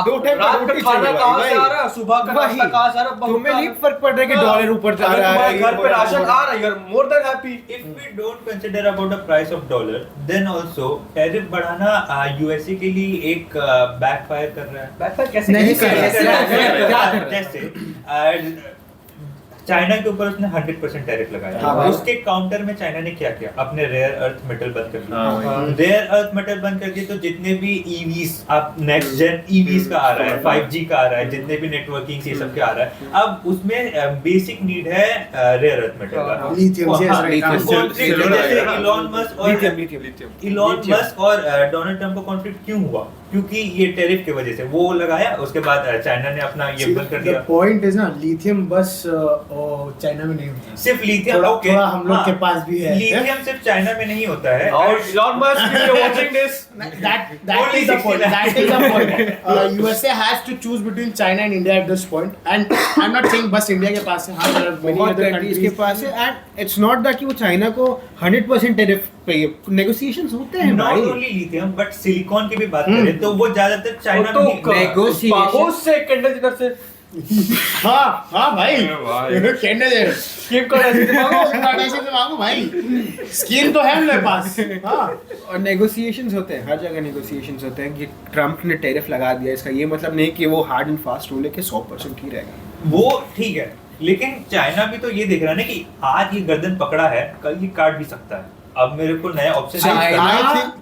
2 टाइम रात का रोटी खाना चाहिए कहाँ भाई। से आ रहा है, सुबह का वही। नाश्ता कहाँ से आ रहा है, बहुत तुम्हें नहीं सारा- फर्क पड़ रहा है कि हाँ। डॉलर ऊपर जा अगर रहा है, तुम्हारे घर पे राशन आ रहा है you're more than happy। If we don't consider about the price of dollar, then also tariff बढ़ाना USA के लिए एक backfire कर रहा है। बैकफायर कैसे नहीं कैसे कर कैसे रहा है। backfire कर रहा है? क्या कर रहा है? जैसे चाइना के ऊपर उसने 100% टैरिफ लगाया। हाँ भाई। उसके काउंटर में चाइना ने क्या किया, अपने रेयर अर्थ मेटल बंद कर हाँ दिया। भाई। रेयर अर्थ मेटल बंद कर दिए तो जितने भी ईवीज अब नेक्स्ट जेन ईवीज का आ रहा है, 5G का आ रहा है, जितने भी नेटवर्किंग ये सब के आ रहा है, अब उसमें बेसिक नीड है रेयर अर्थ मेटल का। Lithium, हाँ, yes, right. conflict Silver जैसे है ना? इलॉन मस्क और लिथियम इलॉन मस्क और डोनाल्ड ट्रम्प का कॉन्फ्लिक्ट क्यों हुआ? क्योंकि ये टैरिफ की वजह से वो लगाया, उसके बाद चाइना ने अपना ये बंद कर दिया। पॉइंट इज ना लिथियम बस चाइना में नहीं होता, सिर्फ लिथियम, थोड़ा ओके, थोड़ा हम लोग के पास भी है। लिथियम सिर्फ चाइना में नहीं होता है। और Elon Musk, if you're watching this, That is the point. That is the point. USA has to choose between China and India at this point. And I'm not saying बस India के पास है, हाँ there are many बहुत other countries के countries. पास है and it's not that कि वो China को 100% टैरिफ पे नेगोशिएशंस होते हैं नॉट भाई। ओनली लिथियम बट सिलिकॉन की भी बात करें तो वो ज्यादातर चाइना में ही negotiation- बाबूस से केंडल जिनर से हाँ हाँ भाई भाई। कहने दे किम कार्दाशियन से मांगो। कार्दाशियन से मांगो भाई, स्कीम तो है मेरे पास। हाँ और नेगोशिएशंस होते हैं, हर जगह नेगोशिएशंस होते हैं कि ट्रम्प ने टैरिफ लगा दिया, इसका ये मतलब नहीं कि वो हार्ड एंड फास्ट रूल है कि 100% ही रहेगा। वो ठीक है, लेकिन चाइना भी तो ये देख रहा है ना कि आज ये गर्दन पकड़ा है, कल ये काट भी सकता है। अब मेरे को नया ऑप्शन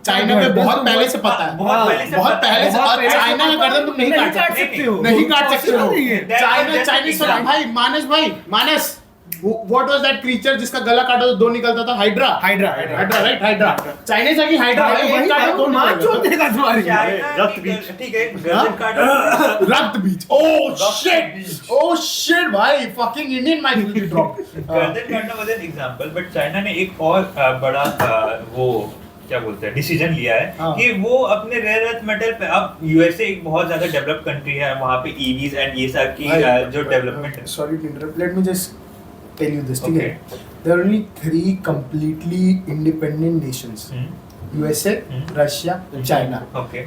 चाइना में बहुत पहले से पता है, बहुत पहले से बहुत पता है। पहले से। और चाइना का गर्दन तुम नहीं काट सकते हो, नहीं काट सकते हो। चाइना चाइनीज भाई मानस व्हाट वाज दैट क्रीचर जिसका गला काटा तो 2 निकलता था? हाइड्रा राइट, हाइड्रा चाइनीज है कि हाइड्रा है, एक काटा 2 निकलता था। चाइना की ठीक है, गर्दन काटा रक्त बीज। ओह शिट भाई, फकिंग इंडियन माइथोलॉजी ड्रॉप। गर्दन काटना was an example, but China ने एक और बड़ा वो क्या बोलते हैं डिसीजन लिया है हाँ। कि वो अपने रेयर अर्थ मेटल पे, अब यूएसए एक बहुत ज्यादा डेवलप्ड कंट्री है, वहां पे ईवीज एंड ये सब की जो डेवलपमेंट है। Sorry to interrupt, let me just tell you this, ठीक है? Okay. There are only 3 completely independent nations: USA, Russia, China. Okay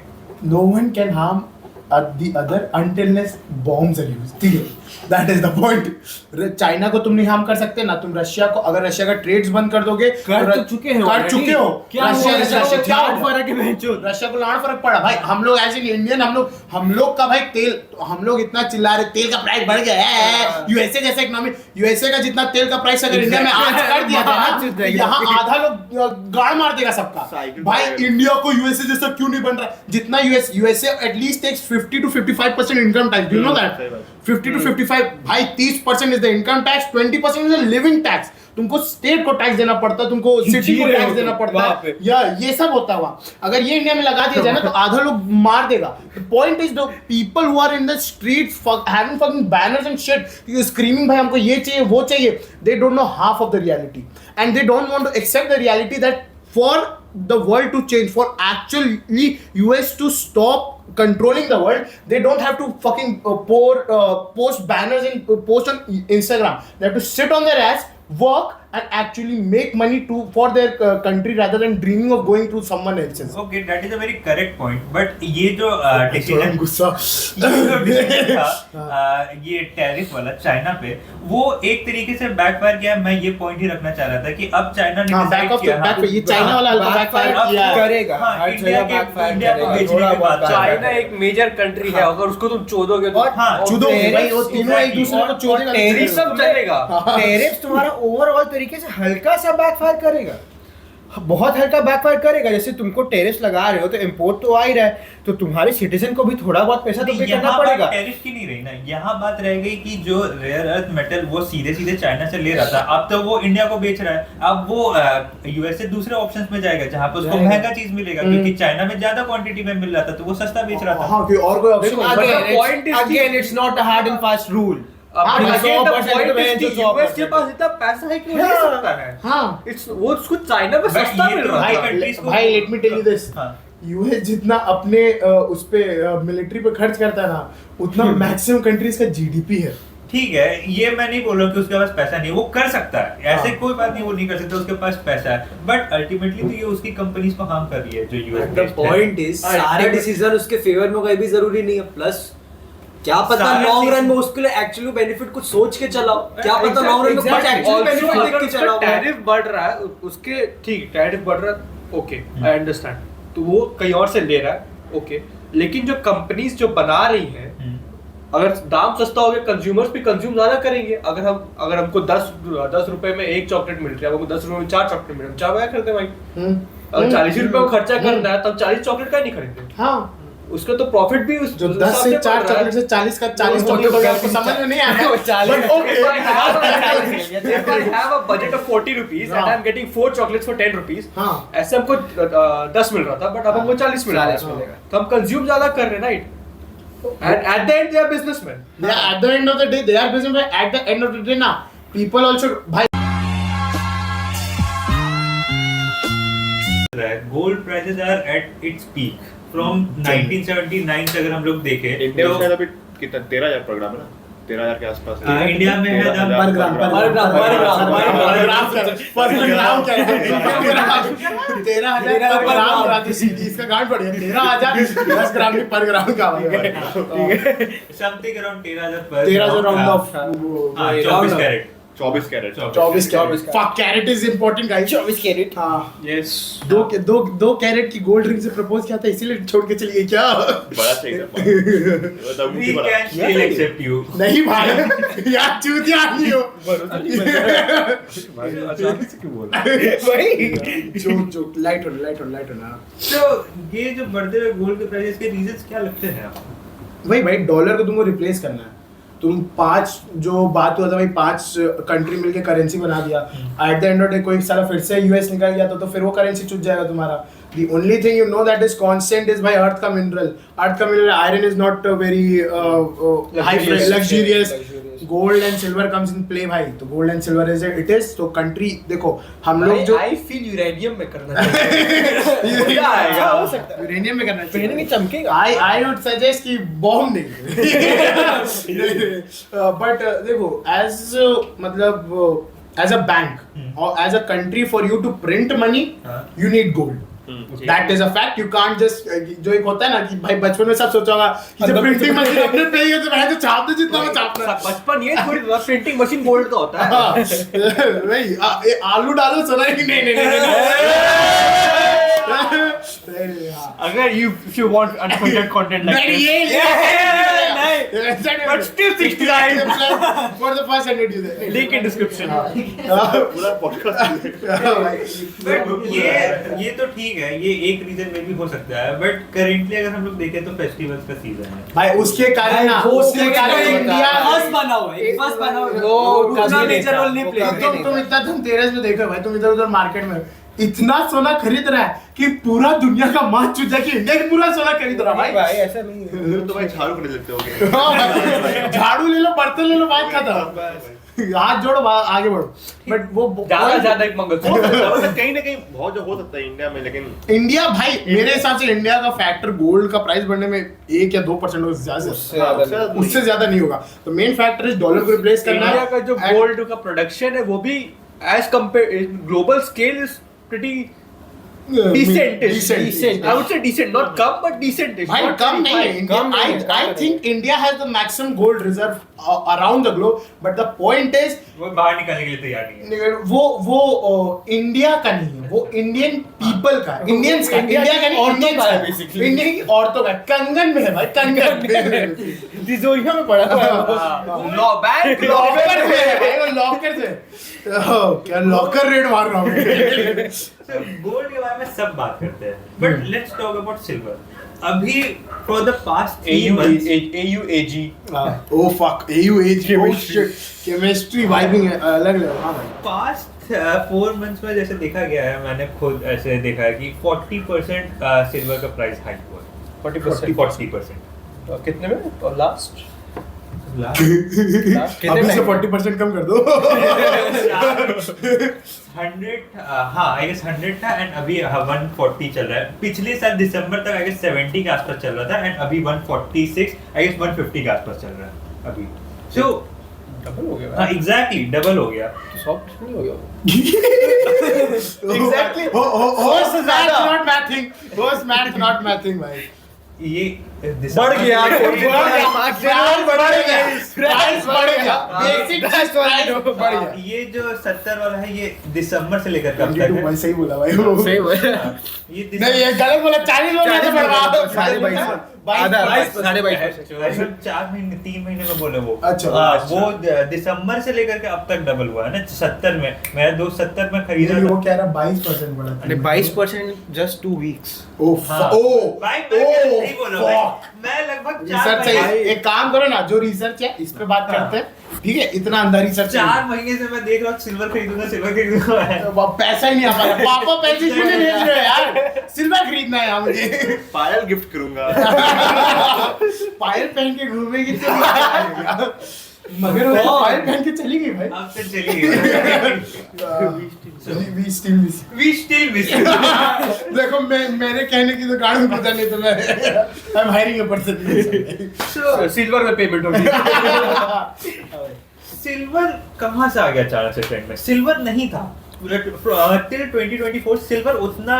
No one can harm the other until unless bombs are used. ठीक है? That is the point. China को तुम नहीं harm कर सकते ना, तुम रशिया को, अगर रशिया का ट्रेड्स बंद कर दोगे कर तो चुके हो कर already। चुके हो। क्या रशिया हुआ? रशिया क्या लाड हुआ? फर्क है बहनचोद। रशिया को लाड़ फर्क पड़ा भाई। हम लोग एज एन इंडियन, हम लोग का भाई तेल, हम लोग इतना चिल्ला रहे तेल का प्राइस बढ़ गया है, यूएसए जैसा इकोनॉमी, यूएसए का जितना तेल का प्राइस अगर इंडिया में आज कर दिया जाए ना, तो यहाँ आधा लोग गाड़ मार देगा सबका। भाई इंडिया को यूएसए जैसा क्यों नहीं बन रहा? जितना USA at least takes 50 to 55% income tax, do you know that? 50 to 55 भाई 30% is the income tax, 20% is the living tax. तुमको स्टेट को टैक्स देना पड़ता है, तुमको सिटी को टैक्स देना पड़ता है, या ये सब होता हुआ। अगर ये इंडिया में लगा दिया जाए ना तो आधा लोग मार देगा। The point is the people who are in the streets having fucking banners and shit, screaming भाई हमको ये चाहिए वो चाहिए, they don't know half of the reality and they don't want to accept the reality that for the world to change, for actually US to stop controlling the world, they don't have to fucking post banners and post on Instagram. They have to sit on their ass, work and actually make money for their country rather than dreaming of going to someone else's. Okay, that is a very correct point, but ये जो decision गुस्सा था ये tariff वाला China पे, वो एक तरीके से बैकफायर किया। मैं ये पॉइंट ही रखना चाह रहा था कि अब चाइना ने decide किया, ये चाइना वाला बैकफायर किया है। करेगा, हाँ, हर इंडिया जगह के backfire इंडिया को करेगा, बेचने थोड़ा के बाद बहुत चाइना एक मेजर कंट्री है, अगर उसको तुम चोदोगे तो हाँ, चुदो भाई, वो तीनों एक दूसरे को चोदेगा। टेरिफ सब चलेगा। टैरिफ तुम्हारा ओवरऑल तरीके से हल्का सा बैकफायर करेगा, बहुत हल्का बैकफायर करेगा। जैसे तुमको टेरिफ लगा रहे हो तो इंपोर्ट तो आ ही रहा है, तो तुम्हारे सिटीजन को भी थोड़ा बहुत पैसा तो पे करना पड़ेगा। टेरिफ की नहीं रही ना, यहाँ बात रह गई कि जो रेयर अर्थ मेटल वो सीधे सीधे चाइना से ले रहा था, अब तो वो इंडिया को बेच रहा है। अब वो यूएस से दूसरे ऑप्शंस में जाएगा जहाँ पे उसको महंगा चीज मिलेगा, क्योंकि चाइना में ज्यादा क्वांटिटी में मिल रहा था तो वो सस्ता बेच रहा था। हाँ, और कोई option again it's not a hard and fast rule. US के पास इतना पैसा है कि वो ले सकता है। हाँ, वो उसको चाइना में सस्ता मिल रहा है। भाई let me tell you this, US जितना अपने उस पे मिलिट्री पे खर्च करता है ना, उतना मैक्सिमम कंट्रीज का जीडीपी है। ठीक है, ये मैं नहीं बोल रहा कि उसके पास पैसा नहीं है, वो कर सकता है, ऐसे कोई बात नहीं वो नहीं कर सकता, उसके पास पैसा है, बट अल्टीमेटली तो ये उसकी कंपनीज को हार्म कर रही है जो यूएस। द पॉइंट इज सारे डिसीजन उसके फेवर में कोई भी जरूरी नहीं है, प्लस क्या पता लॉन्ग रन में उसके लिए एक्चुअली बेनिफिट कुछ सोच के चलाओ, क्या पता लॉन्ग रन में कुछ एक्चुअली बेनिफिट देख के चलाओ। टैरिफ बढ़ रहा है उसके, ठीक टैरिफ बढ़ रहा है, ओके आई अंडरस्टैंड, तो वो कहीं और से ले रहा है, ओके, लेकिन जो कंपनीज जो बना रही हैं, अगर दाम सस्ता हो गया कंज्यूमर्स भी कंज्यूम ज्यादा करेंगे। अगर हमको 10 रुपए में एक चॉकलेट मिल रही है, हमको 10 रुपए में 4 चॉकलेट मिल रही है, 4 बार खरीदते भाई। अगर 40 रुपए को खर्चा करना है तब 40 चॉकलेट का नहीं खरीदते। हाँ, उसका तो प्रॉफिट भी उस जो 10 से 4 चॉकलेट से 40 का 40 चॉकलेट हो गया, आपको समझ में नहीं आया। But okay, if I have a budget of 40 rupees and I'm getting 4 chocolates for 10 rupees, ऐसे हमको 10 मिल रहा था, बट अब हमको 40 मिल रहा है, तो हम कंज्यूम ज्यादा कर रहे हैं, right? And at the end they are businessmen. Yeah, at the end of the day they are businessmen. At the end of the day ना, people also भाई gold prices are at its peak from 1979 से अगर हम लोग देखें India तो में अभी कितना 13,000 पर ग्राम है ना, 13,000 के आसपास इंडिया में है दाम पर ग्राम 13,000 पर ग्राम राजस्थान इसका गांड बढ़िया 13,000 10 ग्राम की पर ग्राम का समथिंग अराउंड 13,000 पर 13,000 round off 24 carat 24 carat 24 fuck carat is important guys 24 carat हां Yes. दो कैरेट की गोल्ड रिंग से प्रपोज किया था इसीलिए छोड़ के चली गई क्या बड़ा चाहिए था we can still accept you नहीं भाई यार चूतिया नहीं हो अचानक से क्यों बोला? भाई जोक लाइट होना तो ये जो बढ़ते हुए गोल्ड के प्राइसेस के रीजंस क्या लगते हैं आपको? भाई डॉलर को तुमको रिप्लेस करना है। तुम 5 जो बात हुआ था भाई 5 कंट्री मिलके करेंसी बना दिया, eight the end of day कोई सारा फिर से यूएस निकल गया तो फिर वो करेंसी चुट जाएगा तुम्हारा। The only thing you know that is constant is by earth का mineral iron is not very high luxurious. Gold and silver comes in play भाई, तो gold and silver is it is तो country देखो हम लोग जो I feel uranium में करना चाहिए। क्या आएगा? हो सकता है यूरेनियम में करना चाहिए, पहनेंगे चमकेगा। I would suggest कि बॉम्ब नहीं but देखो as मतलब as a bank or as a country for you to print money you need gold. That is a fact. You can't just जो एक होता है ना कि भाई बचपन में सब सोचा होगा कि जब प्रिंटिंग मशीन अपने पे है तो मैं तो छाप दे जितना मैं छापना है। बचपन ये थोड़ी प्रिंटिंग मशीन गोल्ड का होता है। भाई आलू डालो सुना है कि नहीं अगर if you want unfiltered content like this, but still 69 for the first 100 user link in description. पूरा पॉडकास्ट बट ये तो ठीक है, ये एक रीजन में भी हो सकता है, बट करेंटली अगर हम लोग देखें तो फेस्टिवल्स का सीजन है भाई उसके कारण ना उसके कारण इंडिया फर्स्ट बना हुआ है, फर्स्ट बना हुआ है, उतना मेजर रोल नहीं प्ले करते। तुम इतना धनतेरस में देखो भाई, तुम इधर उधर मार्केट में इतना सोना खरीद रहा है कि पूरा दुनिया का मान चुट जाए कि इंडिया का पूरा सोना खरीद रहा है भाई ऐसा नहीं है। तो भाई झाड़ू खरीद लेते होगे। झाड़ू ले लो, बर्तन ले लो, बात खत्म, हाथ जोड़ो आगे बढ़ो। बट वो ज्यादा एक मंगलसूत्र कहीं ना कहीं बहुत जो हो सकता है इंडिया में, लेकिन इंडिया भाई मेरे हिसाब से इंडिया का फैक्टर गोल्ड का प्राइस बढ़ने में 1 या 2% उससे ज्यादा नहीं होगा। तो मेन फैक्टर इज डॉलर को रिप्लेस करना। इंडिया का जो गोल्ड का प्रोडक्शन है वो भी as compare global scale is pretty decent. I would say decent, not come but decent. भाई कम नहीं है। I think India has the maximum gold reserve around the globe, but the point is वो बाहर निकलने के लिए तैयार नहीं है। वो इंडिया का नहीं है, वो इंडियन पीपल का, इंडियंस का, इंडिया का औरतों का है बेसिकली, इंडिया की औरतों का, कंगन में है भाई, कंगन में तिजोरियों में पड़ा हुआ है लॉ बैंक लॉकर में है भाई, वो लॉकर से क्या लॉकर रेड मार रहा हूँ गोल्ड के बारे में सब बात करते हैं, but let's talk about silver. अभी for the past 3 months AUAG oh fuck AUAG chemistry vibing है अलग लेवल. हां भाई पास्ट 4 months में जैसे देखा गया है, मैंने खुद ऐसे देखा है कि 40% सिल्वर का प्राइस हाइक हुआ है. 40%. कितने में और लास्ट अभी से 40% कम कर दो 100 हाँ आई गेस 100 था एंड अभी 140 चल रहा है. पिछले साल दिसंबर तक आई गेस 70 के आसपास चल रहा था एंड अभी 146 आई गेस 150 के आसपास चल रहा है अभी. सो डबल हो गया हाँ एग्जैक्टली डबल हो गया. सॉफ्ट नहीं हो गया exactly host math not mathing, host math not mathing भाई. ये बढ़ गया ये जो 70 वाला है ये दिसंबर से लेकर कब तक है. भाई सही बोला भाई, सही बोला ये नहीं ये गलत बोला, 40 बोला तो बढ़वा 4 महीने 3 महीने में बोले वो. अच्छा, वो दिसंबर से लेकर के अब तक डबल हुआ है ना. 70 में मेरा दोस्त 70 में खरीदा वो था. कह रहा 22% बढ़ा. अरे 22% जस्ट 2 weeks. ओ भाई मैं नहीं बोला भाई, मैं लगभग 4 रिसर्च है. महीने एक काम करो ना, जो रिसर्च है इस पे बात करते हैं, ठीक है? इतना अंदर रिसर्च 4 महीने से मैं देख रहा हूँ सिल्वर खरीदूंगा. पैसा ही नहीं आ पा रहा. पापा पैसे क्यों नहीं भेज रहे यार? सिल्वर खरीदना है यार मुझे. पायल गिफ्ट करूंगा. पायल पहन के घूमेगी तो मगर वो पायल पहन के चली गई भाई. अब से चली गई. We still miss you. देखो मेरे कहने की तो गाड़ी में पता नहीं, तो मैं I'm hiring a person. Silver में पेमेंट होगी सिल्वर कहाँ से आ गया अचानक से ट्रेंड में? सिल्वर नहीं था टिल 2024. सिल्वर उतना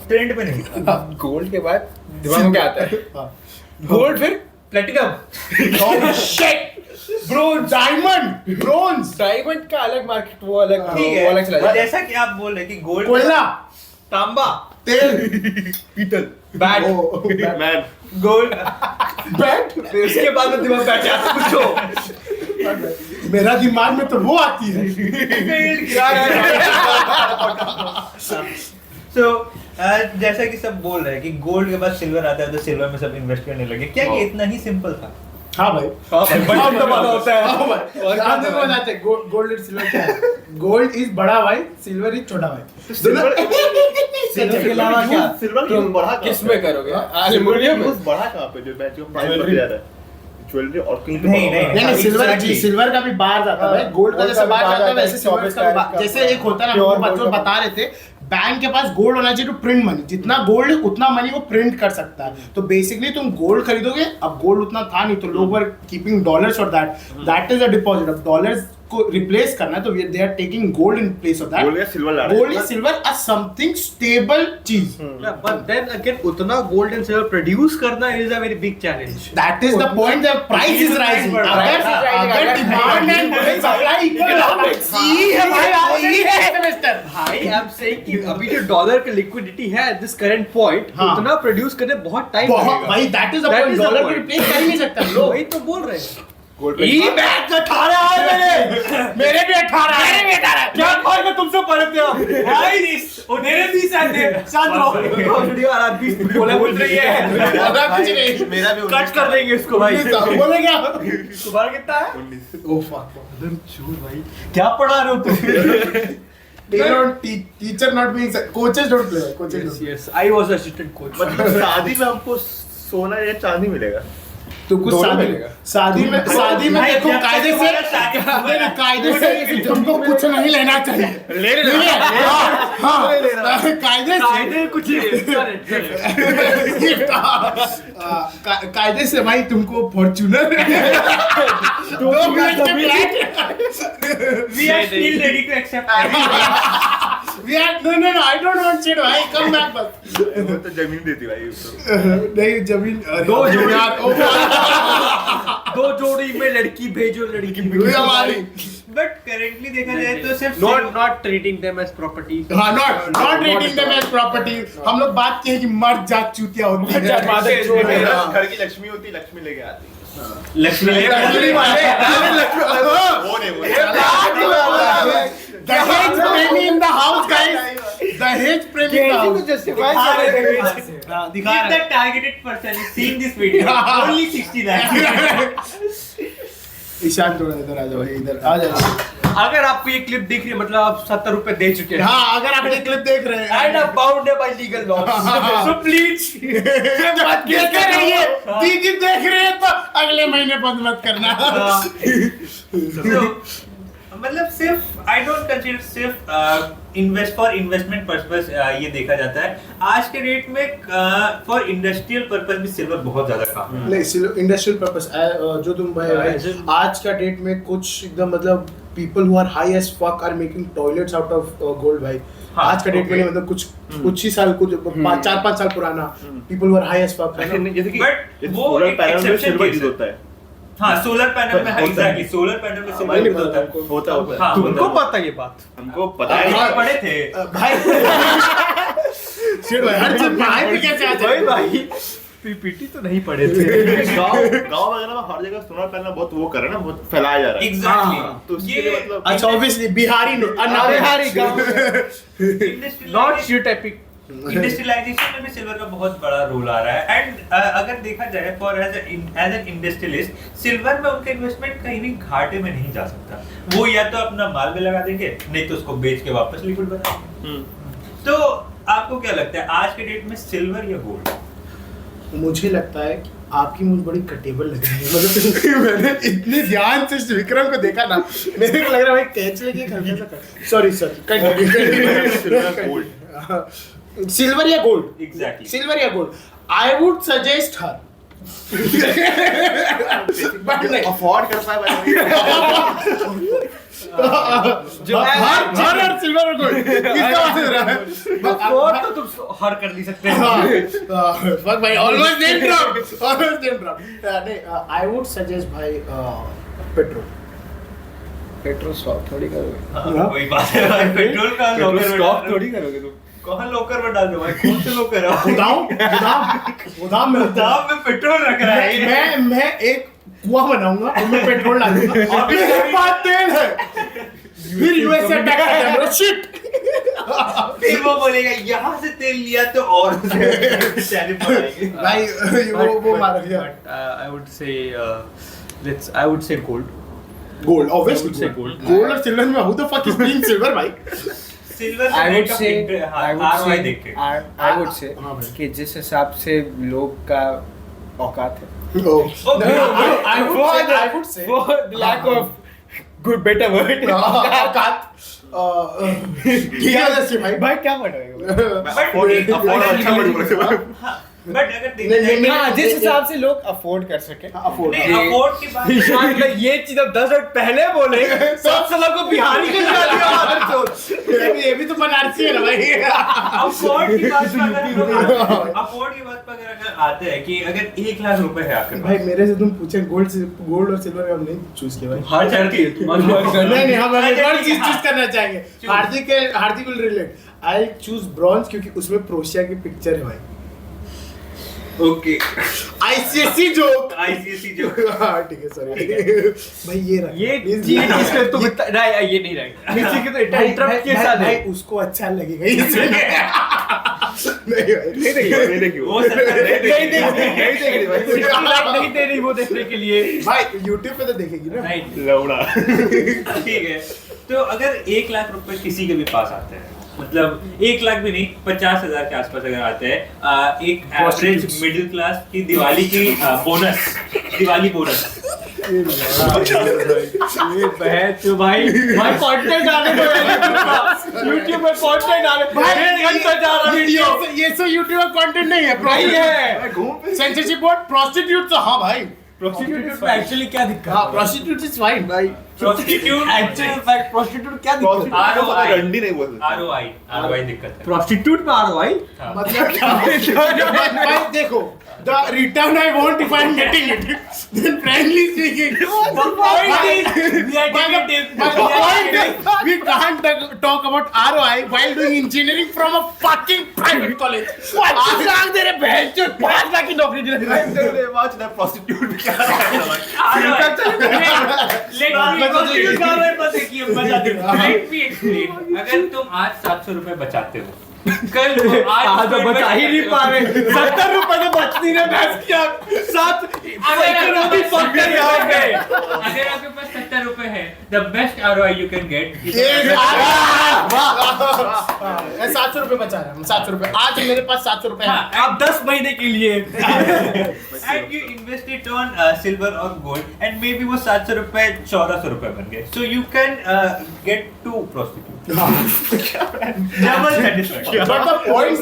ट्रेंड में नहीं था. गोल्ड के बाद दिमाग में क्या आता है गोल्ड फिर platinum bronze, diamond, bronze, diamond का अलग मार्केट वो अलग ठीक वो अलग चला है. जाता है जैसा कि आप बोल रहे कि गोल्ड कोयला, तांबा तेल, पीतल बैट मैन गोल्ड बैट. उसके बाद में दिमाग बैठ जाता है पूछो मेरा दिमाग में तो वो आती है. सो जैसा कि सब बोल रहे हैं कि गोल्ड के बाद सिल्वर आता है तो सिल्वर में सब इन्वेस्ट करने लगे. क्या ये इतना ही सिंपल था? हाँ भाई, बट दबाना होता है और ध्यान से बताते हैं गोल्ड और सिल्वर क्या है. गोल्ड इज बड़ा भाई, सिल्वर इज छोटा भाई. सिल्वर के अलावा क्या सिल्वर की बढ़ा किस में करोगे एल्युमिनियम में बढ़ा कहां पे जो बैच प्राइस बढ़ जा रहा है ज्वेलरी और कहीं पे नहीं, बढ़ा? नहीं सिल्वर का भी बाहर जाता है भाई. गोल्ड का जैसे बाहर जाता है वैसे सिल्वर का भी बाहर. जैसे एक होता है ना, हम बच्चों बता रहे थे, बैंक के पास गोल्ड होना चाहिए टू प्रिंट मनी. जितना गोल्ड उतना मनी वो प्रिंट कर सकता है. तो बेसिकली तुम गोल्ड खरीदोगे, अब गोल्ड उतना था नहीं तो लोग वर कीपिंग डॉलर्स और दैट इज अ डिपॉजिट. अब डॉलर्स को रिप्लेस करना है तो they are taking gold in place of that. Gold या सिल्वर ला रहे हैं. गोल्ड या सिल्वर अ समथिंग स्टेबल चीज. बट देन अगेन उतना गोल्ड एंड सिल्वर प्रोड्यूस करना is a very big challenge. That is the point. The price is rising. अगर demand and supply equal होगा, यही है भाई, यही है semester. भाई आई एम सेइंग कि अभी जो डॉलर की लिक्विडिटी है एट दिस करंट पॉइंट हाँ. उतना प्रोड्यूस करने बहुत टाइम बहुत लगेगा भाई, that is the That point. is the dollar को point. रिप्लेस कर ही नहीं सकता लोग. वही तो बोल रहे हैं ये बैग 18 है मेरे भी 18 है. क्या फर्क है तुमसे पढ़ते हो भाई? और मेरे 20 आते हैं. शांत रहो. वीडियो आ रहा 20 बोले बोल रही है कुछ नहीं. मेरा भी कट कर देंगे इसको भाई बोले क्या? तुम्हारा कितना है 19 ओ फक. क्या पढ़ा रहे हो तुम Teacher not being coaches don't play. Coaches don't play. Yes I was assistant coach मतलब शादी में हमको सोना या चांदी मिलेगा. तुमको शादी में देखो कायदे से तुमको कुछ नहीं लेना चाहिए. कायदे से भाई तुमको Fortuner We are still ready to accept. No, I don't want shit भाई. Come back बस. वो तो जमीन देती भाई उसको. नहीं जमीन दो जोड़ी में लड़की भेजो लड़की हमारी बट करेंटली देखा जाए तो सिर्फ not treating them as property. हाँ, not treating them as property. हम लोग बात की है कि मर्द जात चूतिया होती है। घर की लक्ष्मी होती, लक्ष्मी लेके आती। लक्ष्मी वो नहीं दहेज प्रेमी in the house, guys. दहेज प्रेमी in the house. If the targeted person is seeing this video, only 69. Ishan थोड़ा इधर आ जाओ भाई, इधर आ जाओ। अगर आपको ये क्लिप दिख रही है मतलब आप 70 रुपए दे चुके हैं। हाँ, अगर आप ये क्लिप देख रहे हैं And are bound by legal laws. So please देख रहिए, दीदी देख रहे हैं तो अगले महीने बंद मत करना। So, मतलब सिर्फ आई डोंट कंसीडर सिर्फ इन्वेस्टमेंट पर्पस ये देखा जाता है। आज के डेट में फॉर इंडस्ट्रियल पर्पस भी सिल्वर बहुत ज्यादा काम है। नहीं, इंडस्ट्रियल पर्पस जो तुम भाई आज का डेट में कुछ एकदम मतलब people who are high as fuck are making toilets out of gold भाई। आज का डेट में मतलब कुछ ही साल, कुछ 4-5 साल पुराना people who are high as fuck. But वो एक एक्सेप्शन केस होता है। हाँ, सोलर पैनल में एग्जैक्टली सोलर पैनल में सिल्वर होता है। हाँ, तुमको पता ये बात? हमको पता है, हाँ, पढ़े थे भाई। हर चीज पढ़ाई पे कैसे आ जाए भाई? पीपीटी तो नहीं पढ़े थे। गांव वगैरह में हर जगह सोलर पैनल बहुत वो कर रहे हैं ना, बहुत फैलाया जा रहा है। एग्जैक्टली। तो उसके लिए मतलब अच्छा, ऑब्वियसली बिहारी ने बिहारी गांव नॉट स्टीरियोटाइपिक। इंडस्ट्रियलाइजेशन में भी सिल्वर का बहुत बड़ा रोल आ रहा है। एंड अगर देखा जाए for as an industrialist, silver में उनका इन्वेस्टमेंट कहीं भी घाटे में नहीं जा सकता। वो या तो अपना माल में लगा देंगे, नहीं तो उसको बेच के वापस लिक्विड बना देंगे। तो आपको क्या लगता है आज के डेट में सिल्वर या गोल्ड? मुझे लगता है कि आपकी मुझ बड़ी कटेबल लग रही है। मतलब मैंने इतने ध्यान से विक्रम को देखा ना, मेरे को लग रहा है भाई कैच लेके हल्का सा कर। सॉरी सिल्वर या गोल्ड? एग्जैक्टली, सिल्वर या gold? I would suggest her but नहीं अफोर्ड कर पाए जो हर और सिल्वर और गोल्ड किसका बात हो रहा है? और तो तुम हर कर नहीं सकते। फक भाई, ऑलमोस्ट नेम ड्रॉप। नहीं, आई वुड सजेस्ट भाई पेट्रोल स्टॉक थोड़ी करोगे। वही बात है भाई, पेट्रोल का स्टॉक थोड़ी करोगे तुम। कहाँ लॉकर में डाल दो भाई? कौन से लॉकर है? गोदाम में पेट्रोल रख रहा है। मैं एक कुआं बनाऊंगा और मैं पेट्रोल डालूंगा और फिर बाद तेल है, फिर यूएस अटैक करेगा। शिट, फिर वो बोलेगा यहाँ से तेल लिया तो और टैरिफ बढ़ाएंगे भाई। वो मार दिया। I would say gold. Gold obviously I would say gold. Gold और सिल्वर में who the fuck is being silver भाई? सिल्वर I would say देख के I would say हाँ भाई। कि जिस हिसाब से लोग का औकात है, I would say for the lack of good better word, औकात ठीक है भाई। भाई क्या पढ़ेगा? बट अगर देखा जाए हाँ, जिस हिसाब से लोग अफोर्ड कर सके। अफोर्ड नहीं, अफोर्ड की बात ये चीज अब 10 मिनट पहले बोले, सब सालों को बिहारी को निकाल दिया। ये भी तो बनारसी है ना भाई। अफोर्ड की बात पर अगर आते हैं कि अगर 1 लाख रुपए है आपके भाई पास, मेरे से तुम पूछे गोल्ड और सिल्वर हम नहीं चूज किया भाई। हर चढ़ती है नहीं हम एक और चीज चूज करना चाहेंगे। Hardik will relate. I choose bronze क्योंकि उसमें प्रोशिया की पिक्चर है भाई। ओके आईसीएसई जोक हाँ ठीक है, सॉरी भाई। ये चीज जिसमें तुम नहीं, ये नहीं रहेगा किसी के तो इंटरप्ट के साथ है। उसको अच्छा लगेगा इसलिए। नहीं देखिए वो सरकार नहीं दे रही वो देखने के लिए भाई, YouTube पे तो देखेगी ना। नहीं लौड़ा। ठीक है, तो अगर 1 लाख रुपए किसी के भी पास आते हैं, मतलब 1 लाख भी नहीं, 50,000 के आसपास अगर आते हैं, एक एवरेज मिडिल क्लास की दिवाली बोनस ये बहत तो भाई कंटेंट आने को YouTube में कंटेंट आने भाई घंटा जा रहा वीडियो। ये सो यूट्यूब का कंटेंट नहीं है भाई है सेंसरशिप बोर्ड प्रोस्टिट्यूट तो हाँ भाई। प्रोस्टिट्यूट में एक्चुअली क्या दिक्कत हाँ, प्रोस्टिट्यूट इज फाइन भाई। प्रोस्टिट्यूट एक्चुअली फैक्ट प्रोस्टिट्यूट क्या दिक्कत है? रंडी नहीं बोल ROI दिक्कत है। प्रोस्टिट्यूट में ROI मतलब क्या भाई देखो, the return I want if I'm getting it. Then frankly speaking, the point is, we can't talk about ROI while doing engineering from a fucking private college. 25 lakh दे रहे बहन चोद 5 लाख की नौकरी दे रहे watch that prostitute भी क्या रहा है Let me explain. अगर तुम आज 700 रुपए बचाते हो, कल आज तो बचा ही नहीं पा रहे, 70 रुपए तो बचती ना भैंस की आँख 7 अगर आपके पास 70 रुपए है, the best ROI you can get is 700 रुपए बचा रहा हूँ 700 रुपए आज मेरे पास 700 रुपए है आप 10 महीने के लिए and you invest it on silver or gold and maybe वो 700 रुपए 1400 रुपए बन गए, so you can get 2 prostitutes. Double satisfaction. But the point is,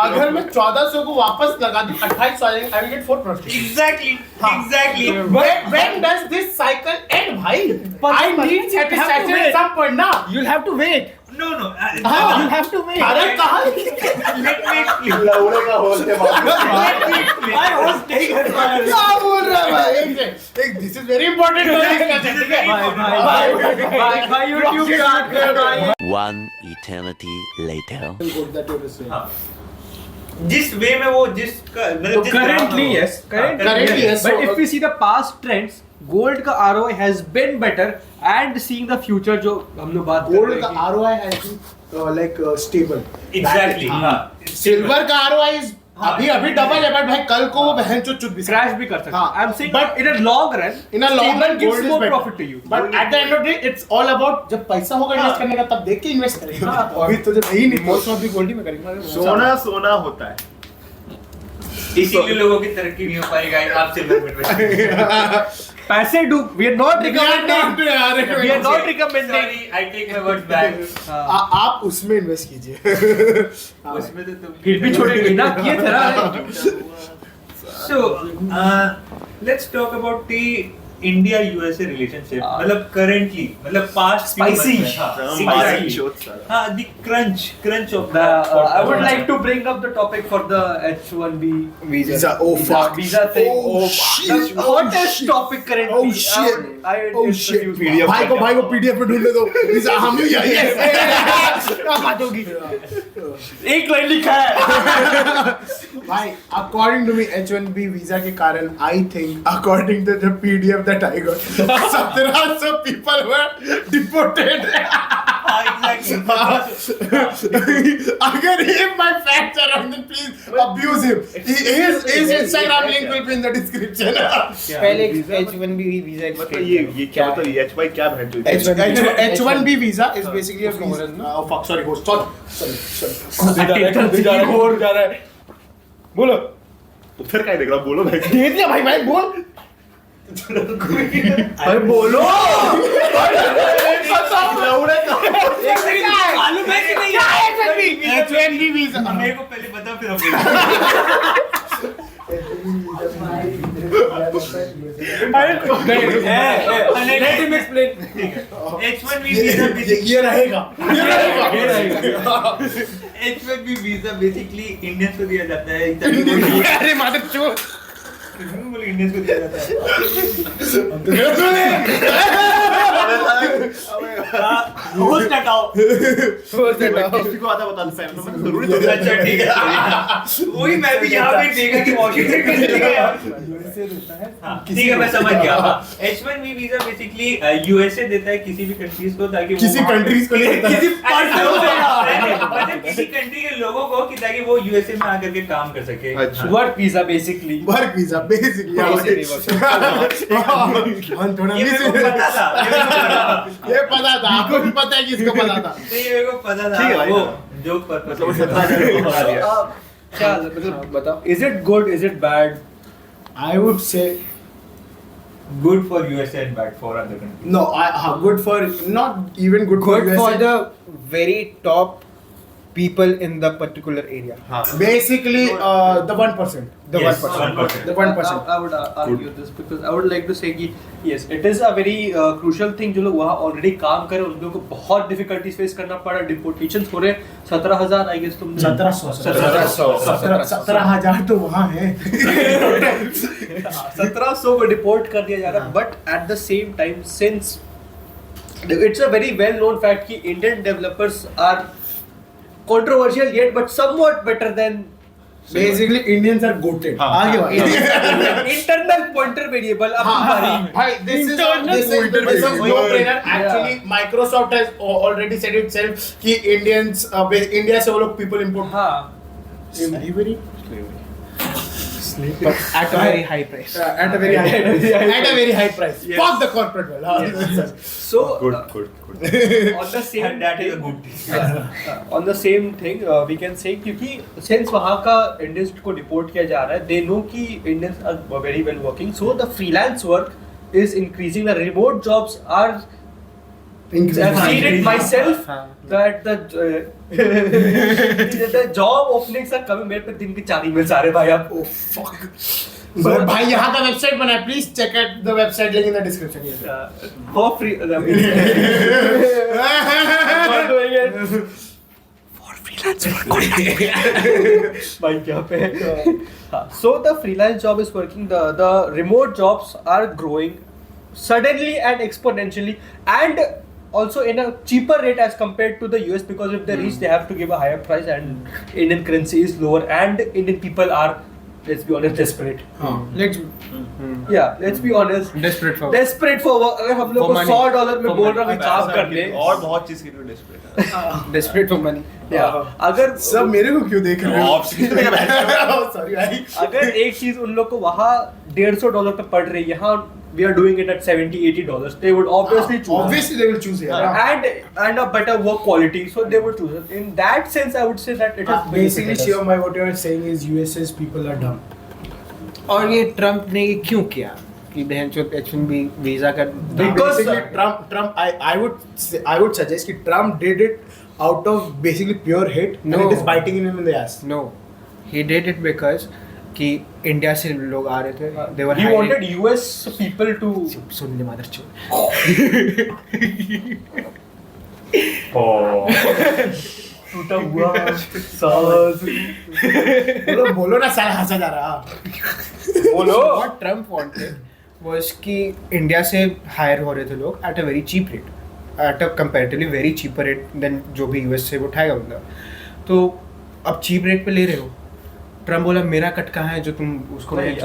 अगर मैं 1400 को वापस लगा दूं 2800 आ जाएंगे, I will get 4 prostitutes. Exactly. When does this cycle end, भाई? I need satisfaction at some point, ना? you'll have to wait. No. You'll have to wait. अरे कहाँ? Let me explain. लौड़े का होल थे Let me explain. I was taking it. क्या बोल रहा है भाई? This is very important. Bye, YouTube channel. One eternity later. जिस वे में वो मतलब जिस Currently, yes. Currently, yes. But So, if we see the past trends, gold का ROI has been better and seeing the future जो हम लोग बात कर gold रहे का हैं ROI has been stable. Exactly. Silver का ROI is अभी डबल है, but भाई कल को वो बहन चुद भी crash भी कर सकता हाँ. है. I'm saying But in a long run, in a long run, gives gold is more better. profit to you. But at the end of the day, it's all about जब पैसा होगा इन्वेस्ट करने का तब देख के इन्वेस्ट करेगा. अभी तो जब यही नहीं मोस्ट ऑफ द गोल्ड ही में करेंगे. सोना होता है इसीलिए लोगों की तरक्की नहीं हो पाएगा, आप सिल्वर में इन्वेस्ट पैसे do. We are not recommending. We are not recommending. Sorry, I take my words back. आप उसमें इन्वेस्ट कीजिए. उसमें तो तुम फिर भी छोड़ेंगे ना, किए थे ना. So, let's talk about the India USA relationship. मतलब currently, मतलब past few Spicy. months में, हाँ, Spicy. exactly. हाँ, the crunch of I would like to bring up the topic for the H1B Visa. Oh fuck. visa thing. Oh shit. The hottest topic currently. Oh shit. I Oh introduce shit. you. भाई को PDF में ढूंढने दो. Visa हम ही yes. क्या बात होगी? एक लाइन लिखा है. भाई, according to me H1B visa के कारण I think according to the PDF that I got 1700 people were deported. हाँ, exactly. अगर if my facts are wrong then please abuse him. His Instagram link will be in the description. पहले H1B visa मतलब ये क्या मतलब ये H1 क्या बहन चोद H1B visa is basically a visa. Oh fuck, sorry host. Sorry. बोलो. उधर क्या देख रहा बोलो भाई दे दिया भाई बोल. अरे बोलो. मालूम है कि नहीं? H1B visa. मेरे को पहले बता फिर अपने Let him explain. H1B visa basically ये रहेगा. H1B visa basically Indians को दिया जाता है. अरे मादर चोर. Indians को दिया जाता है. होस्ट हटाओ. किसी को आता बता फैमिली में जरूरी तो अच्छा ठीक है. वही मैं भी यहाँ पे देखा कि वॉशिंगटन में ठीक है मैं समझ गया. H1B वीजा बेसिकली यूएसए देता है किसी भी कंट्रीज को ताकि किसी कंट्रीज को नहीं देता. मतलब किसी कंट्री के लोगों को कि ताकि वो यूएसए में आकर के काम कर सके. Work visa basically. Work visa basically. थोड़ा ये मेरे को पता था. ये पता था. आपको भी पता है कि इसको पता था. ये मेरे को पता ठीक है था. भाई. वो जोक पर्पस मतलब 17,000 को बता दिया क्या मतलब बताओ. Is it good? Is it bad? I would say good for USA and bad for other countries. no. Good for not even good Good for for USA. the very top people in the particular area. Basically, the 1%. The Yes, 1%. The 1%. I would argue this because I would like to say कि yes, it is a very crucial thing. जो लोग वहाँ already काम कर रहे हैं उन लोगों को बहुत difficulties face करना पड़ा. Deportations हो रहे 17,000 I guess तुम 17,000 तो वहाँ है. 1700 को डिपोर्ट कर दिया जा रहा है. But at the same time, since it's a very well known fact कि Indian developers are controversial yet but somewhat better than Basically, Indians are goated. आगे बढ़ो. internal pointer variable. भाई, this is no brainer. Actually, Microsoft has already said itself कि Indians, India से वो लोग people import. Slavery. At a very high price. At a very high price. Yes. Fuck the corporate world. So Good. on the same And that is a good thing. on the same thing we can say क्योंकि since वहाँ का Indians को deport किया जा रहा है, they know कि Indians are very well working, so the freelance work is increasing. The remote jobs are I've seen it myself that the job openings are coming. मेरे पे दिन के 4 emails आ रहे भाई अब. Oh fuck. But भाई यहाँ का वेबसाइट बना है. Please check out the website link in the description. For free. I'm not doing it. भाई क्या पे so the freelance job is working, the remote jobs are growing suddenly and exponentially and also in a cheaper rate as compared to the US because if they reach they have to give a higher price and Indian currency is lower and Indian people are, let's be honest, desperate. Let's be honest, Desperate for work. अगर हम लोग को $100 में बोल रहा है काम कर ले और बहुत चीज के लिए desperate है. desperate for money. अगर सब मेरे को क्यों देख रहे हो? Sorry भाई. अगर एक चीज उन लोग को वहाँ $150 पे पड़ रही है, यहाँ we are doing it at $70-80, they would obviously choose. Obviously they will choose it. And a better work quality, so they would choose it. In that sense, I would say that it is Basically, Shivam, what you are saying is US's people are dumb. और ये Trump ने ये क्यों किया कि बहन चो H1B visa का Because Basically, Trump, I would suggest कि Trump did it out of basically pure hate. No. And it is biting him in the ass. No, he did it because कि इंडिया से लोग आ रहे थे. They were he wanted US people to. सुन ले मादर चोद. टूटा हुआ सांस. बोलो ना साला हंसा जा रहा. बोलो. What Trump wanted was कि इंडिया से हायर हो रहे थे लोग at a very cheap rate, at a comparatively very cheaper rate than जो भी US से उठाएगा बंदा. तो अब cheap rate पे ले रहे हो. ट्रम्प बोला मेरा कट कहाँ है जो तुम उसको नहीं.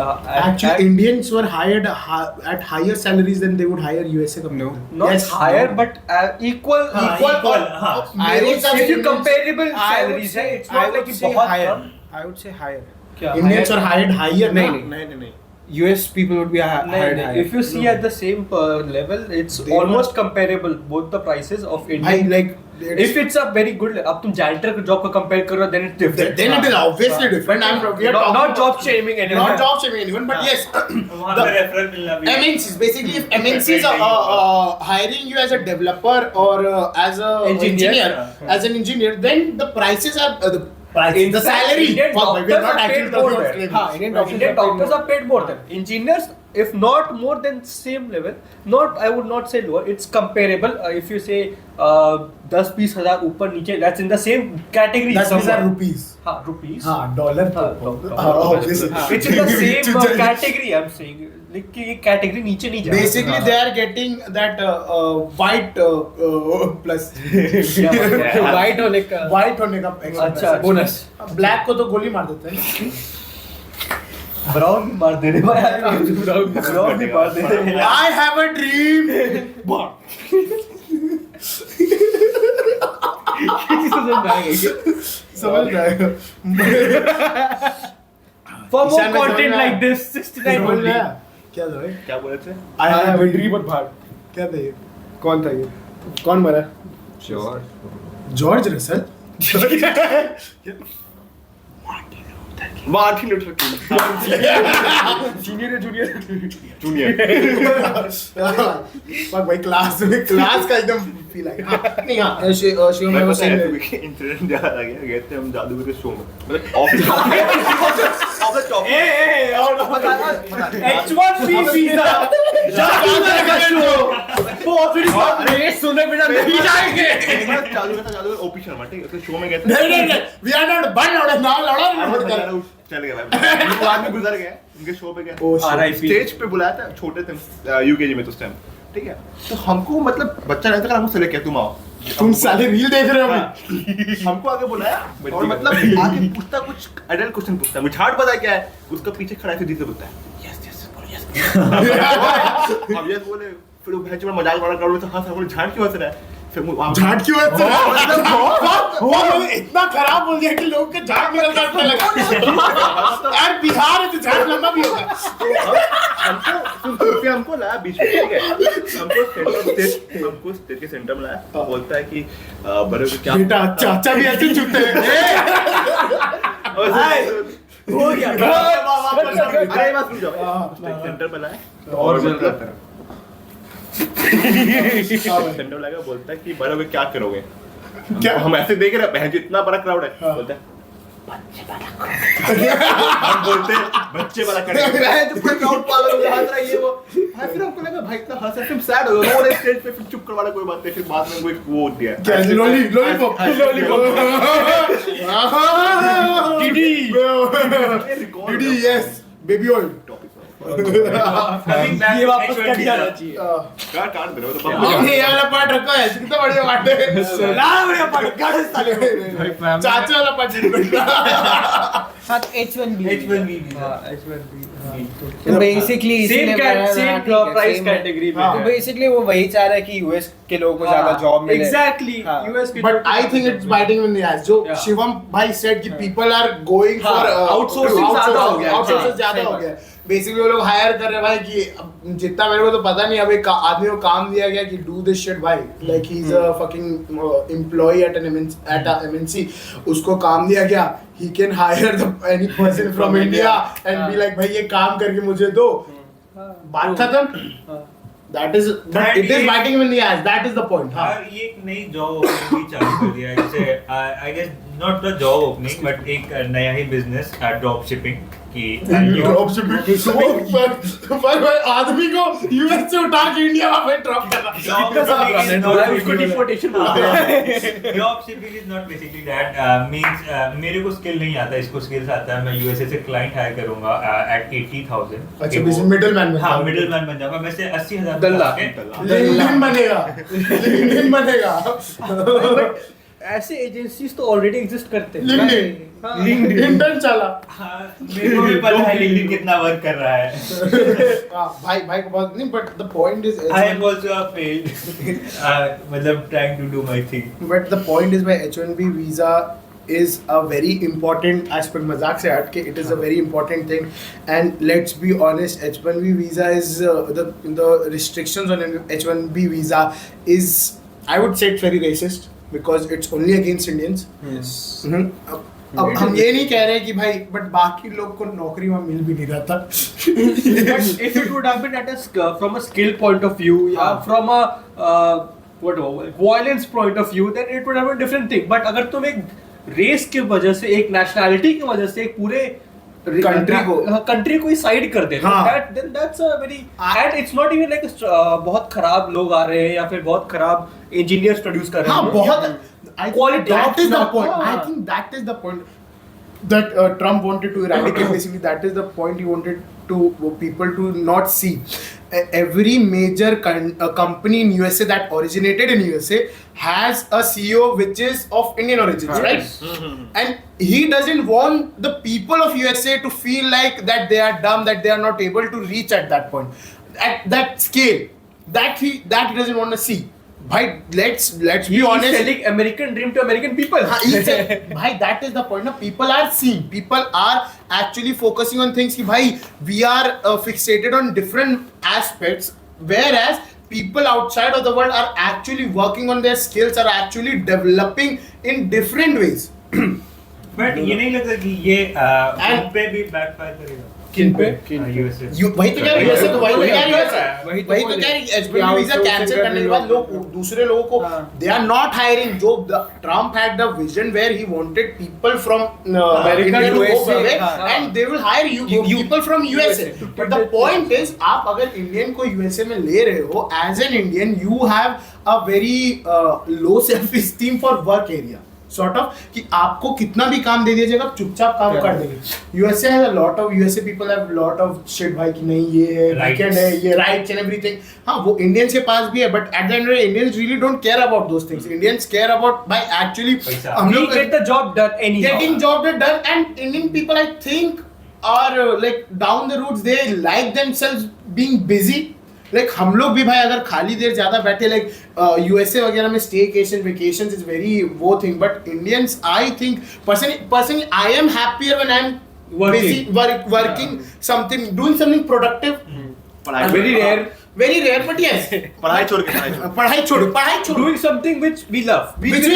Actually, Indians were hired at higher salaries than they would hire USA company. Not higher, but equal. If you comparable salaries, it's not like बहुत higher. Come. I would say higher. Indians are hired higher. नहीं. US people would be hired higher. If you see at the same level, it's almost comparable. Both the prices of Indian. If it's a very good, अब तुम janitor का job को compare करो, then it's different. Then it is obviously different. We are not job shaming anyone. Not job shaming anyone, but yes. वहाँ पे referral मिलना भी. MNCs, basically, if MNCs are hiring you as a developer or as a engineer, then the prices are the salary. Indian doctors are paid more than. Indian doctors are paid more than engineers, if not more than same level. Not, I would not say lower. It's comparable. If you say 10-20 हजार ऊपर नीचे, that's in the same category. 10,000 rupees. हाँ, rupees. हाँ, dollar. Obviously. It's in the same category. I'm saying. like कि ये category नीचे नहीं जा रहा. Basically, they are getting that white plus. White होने का. White होने का. अच्छा, bonus. Black को तो गोली मार देते हैं. ब्राउन भी मार दे रहे भाई. ब्राउन भी मार दे रहे. I have a dream. समझ जाएगा. For more content like this, 69 only. क्या था भाई? क्या बोले थे? I have a dream but भाड़. क्या था ये? कौन था ये? कौन मरा? George Russell. Martin Luther king senior या जूनियर जूनियर पर भाई क्लास का एकदम फील आया नहीं हाँ शिव में वो सेम इंसिडेंट याद आ गया गए थे हम जादूगर के शो में मतलब of the top H1B visa जादूगर का शो बहुत बड़ी बात है सुने बिना नहीं जाएंगे जादूगर ओपी शर्मा ठीक है उसके शो में गए थे नहीं we are not but now लड़ा चल गया भाई वो आदमी गुजर गया उनके शो पे गया स्टेज पे बुलाया था छोटे थे यूकेजी में तो उस टाइम ठीक है तो हमको मतलब बच्चा रहता था हमको सेलेक्ट किया तुम आओ तुम साले रील देख रहे हो अभी हमको आगे बुलाया और मतलब आगे पूछता कुछ एडल्ट क्वेश्चन पूछता है मुझे हार्ड पता है क्या है उसका पीछे खड़ा है सीधी से बोलता है यस यस बोलो यस अब यस बोले फिर वो भैंस में मजाक बड़ा करो तो हंस बोले झाड़ क्यों हंस रहा है फिर झाड़ क्यों है वो इतना खराब बोल दिया कि लोग के झाड़ निकल जाने लगा यार बिहार है तो झाड़ लंबा भी होगा हमको लाया बीच में ठीक है हमको स्टेज के सेंटर में लाया बोलता है कि बड़े को क्या बेटा चाचा भी ऐसे चुपते हैं हो गया अरे बात सुन जाओ सेंटर पे लाया और मतलब सेंटर लगा बोलता है कि बड़े को क्या करोगे क्या हम ऐसे देख रहे हैं बहन इतना बड़ा क्राउड है बोलता है हम बोलते बच्चे वाला करेंगे बहन जो पूरा क्राउड पागल हो गया हंस रहा है ये वो भाई फिर हमको लगा भाई इतना हंस रहा है फिर सैड हो गया और स्टेज पे फिर चुप करवाना कोई बात नहीं फिर बाद में कोई वो दिया क्या lollipop DD yes baby oil ये वापस कट जाना चाहिए काट दे रहे हो तो ये वाला पार्ट रखा है कितना बढ़िया पार्ट है ना बढ़िया पार्ट काट साले चाचा वाला पार्ट साथ H1B तो बेसिकली सेम प्राइस कैटेगरी में तो बेसिकली वो वही चाह रहा है कि यूएस के लोगों को ज्यादा जॉब मिले एग्जैक्टली यूएस के But I think it's biting in the ass. जो शिवम भाई said कि people are going for outsourcing ज़्यादा हो गया. Basically वो लोग hire कर रहे हैं भाई कि जितना मेरे को तो पता नहीं अब एक आदमी को काम दिया गया कि do this shit भाई like he's a fucking employee at a MNC उसको काम दिया गया he can hire any person from India and be like भाई ये काम करके मुझे दो बात खत्म. That is, but it is biting him in the ass. That is the point. हाँ. ये एक नई जॉब ओपनिंग भी चालू कर दिया है जैसे I guess not the job opening but एक नया ही बिजनेस ड्रॉप शिपिंग की ड्रॉप शिपिंग पर भाई आदमी को यूएस से उठा के इंडिया में ड्रॉप करना उसको डिपोर्टेशन बोलते हैं drop shipping is not basically that means मेरे को स्किल नहीं आता इसको स्किल्स आता है मैं यूएसए से क्लाइंट हायर करूंगा एट 80,000 अच्छा बिजनेस मिडलमैन हाँ मिडलमैन बन जाऊंगा वैसे 80,000 लिंक्डइन बनेगा ऐसे एजेंसीज तो ऑलरेडी एग्जिस्ट करते हैं लिंक्डइन चला मेरे को भी पता है लिंक्डइन कितना वर्क कर रहा है भाई को बहुत नहीं but the point is I am also failed मतलब trying to do my thing but the point is my H1B visa is a very important aspect मजाक से हट के it is a very important thing and let's be honest H1B visa is the restrictions on H1B visa is I would say it's very racist because it's only against Indians. Yes. अब हम ये नहीं कह रहे कि भाई but बाकी लोग को नौकरी वहाँ मिल भी नहीं रहा था But if it would have been from a skill point of view from a violence point of view then it would have been a different thing but अगर तुम एक रेस की वजह से एक नेशनैलिटी की वजह से एक पूरे कंट्री को साइड कर देते then that's a very and it's not even like बहुत खराब लोग आ रहे हैं या फिर बहुत खराब इंजीनियर्स प्रोड्यूस कर रहे हैं बहुत quality that is the point I think that is the point that Trump wanted to eradicate basically that is the point he wanted to people to not see every major company in USA that originated in USA has a CEO which is of Indian origins right and he doesn't want the people of USA to feel like that they are dumb that they are not able to reach at that point at that scale that he doesn't want to see भाई let's be honest selling American dream to American people भाई that is the point ना people are seeing people are actually focusing on things कि भाई we are fixated on different aspects whereas people outside of the world are actually working on their skills are actually developing in different ways but ये नहीं लगता कि ये उन पे भी बैकफायर करेगा किन पे यूएसए वही तो कह रही है, तो वही तो कह रही है, वही तो वही तो कह रही है, H1B वीजा कैंसिल करने के बाद लोग दूसरे लोगों को दे आर नॉट हायरिंग. जो Trump had the vision where he wanted people from America to go away and they will hire you people from USA. But the point is, आप अगर इंडियन को यूएसए में ले रहे हो, as an Indian you have a very low self esteem for work area sort of, कि आपको कितना भी काम दे दिया जाएगा, आप चुपचाप काम कर देंगे. USA has a lot of, USA people have lot of shit भाई, कि नहीं ये वीकेंड है, ये राइट्स एंड एवरीथिंग. हाँ, वो इंडियंस के पास भी है, but at the and Indians really don't care about those things. Indians care about भाई एक्चुअली हम लोग get the job done anyhow, getting job done. And Indian people I think are like down the routes, they like themselves being busy. Like हम लोग भी भाई अगर खाली देर ज्यादा बैठे, like यूएसए वगैरह में staycation vacations is very वो thing, but Indians I think personally I am happier when I'm busy working something, doing something productive. very rare but yes. पढ़ाई छोड़ के पढ़ाई छोड़ doing something which we love, which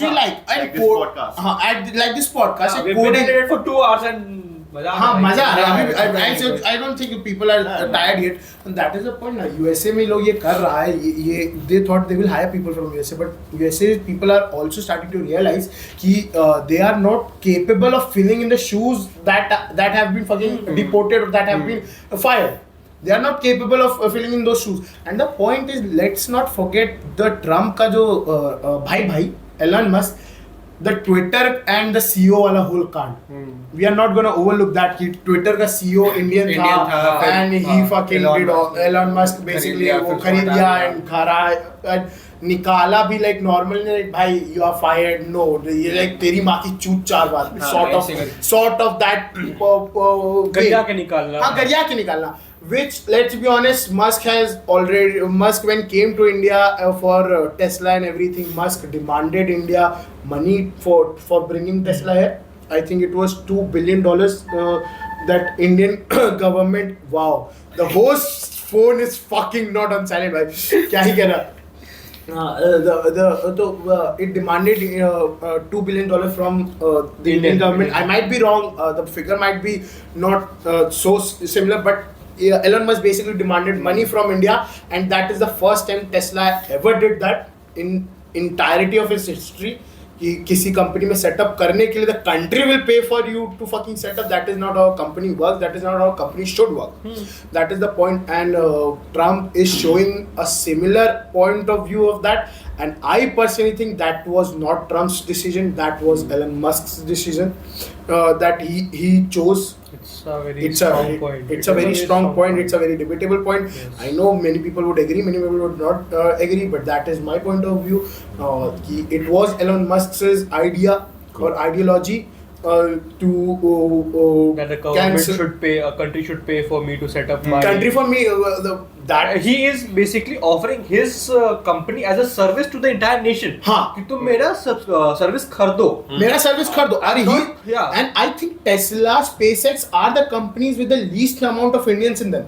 we like and Like this podcast. हाँ, like this podcast. we've been at it for 2 hours and मजा आ रहा है. I don't think people are tired yet. And that is the point ना. USA में लोग ये कर रहा है, ये they thought they will hire people from USA, but USA people are also starting to realize कि they are not capable of filling in the shoes that have been fucking deported or that have been fired. They are not capable of filling in those shoes. And the point is, let's not forget the Trump का जो भाई Elon Musk, the Twitter and the CEO वाला whole card. We are not gonna overlook that कि Twitter का CEO Indian था and he fucking did Elon Musk basically वो खरीद लिया and खा रहा है, निकाला भी like normal नहीं, like भाई you are fired. No, ये like तेरी माँ की चूत 4 बार sort of that गरिया के निकालना. हाँ, गरिया के निकालना. Which, let's be honest, Musk when came to India for Tesla and everything, Musk demanded India money for bringing Tesla here. I think it was $2 billion that Indian government. Wow, the host phone is fucking not on silent. भाई क्या ही कह रहा. It demanded $2 billion from the Indian government. I might be wrong. The figure might be not so similar, but Elon Musk basically demanded money from India, and that is the first time Tesla ever did that in entirety of its history. कि किसी company में setup करने के लिए the country will pay for you to fucking set up. That is not how a company works. That is not how a company should work. That is the point, and Trump is showing a similar point of view of that. And I personally think that was not Trump's decision. That was Elon Musk's decision that he chose. It's a very strong point. It's a very strong point. It's a very debatable point. Yes. I know many people would agree, many people would not agree, but that is my point of view. It was Elon Musk's idea or ideology to that the government should pay, a country should pay for me to set up my country for me. That he is basically offering his company as a service to the entire nation. हाँ. कि तुम मेरा service खरीदो. मेरा service खरीदो. अरे Yeah. And I think Tesla, SpaceX are the companies with the least amount of Indians in them.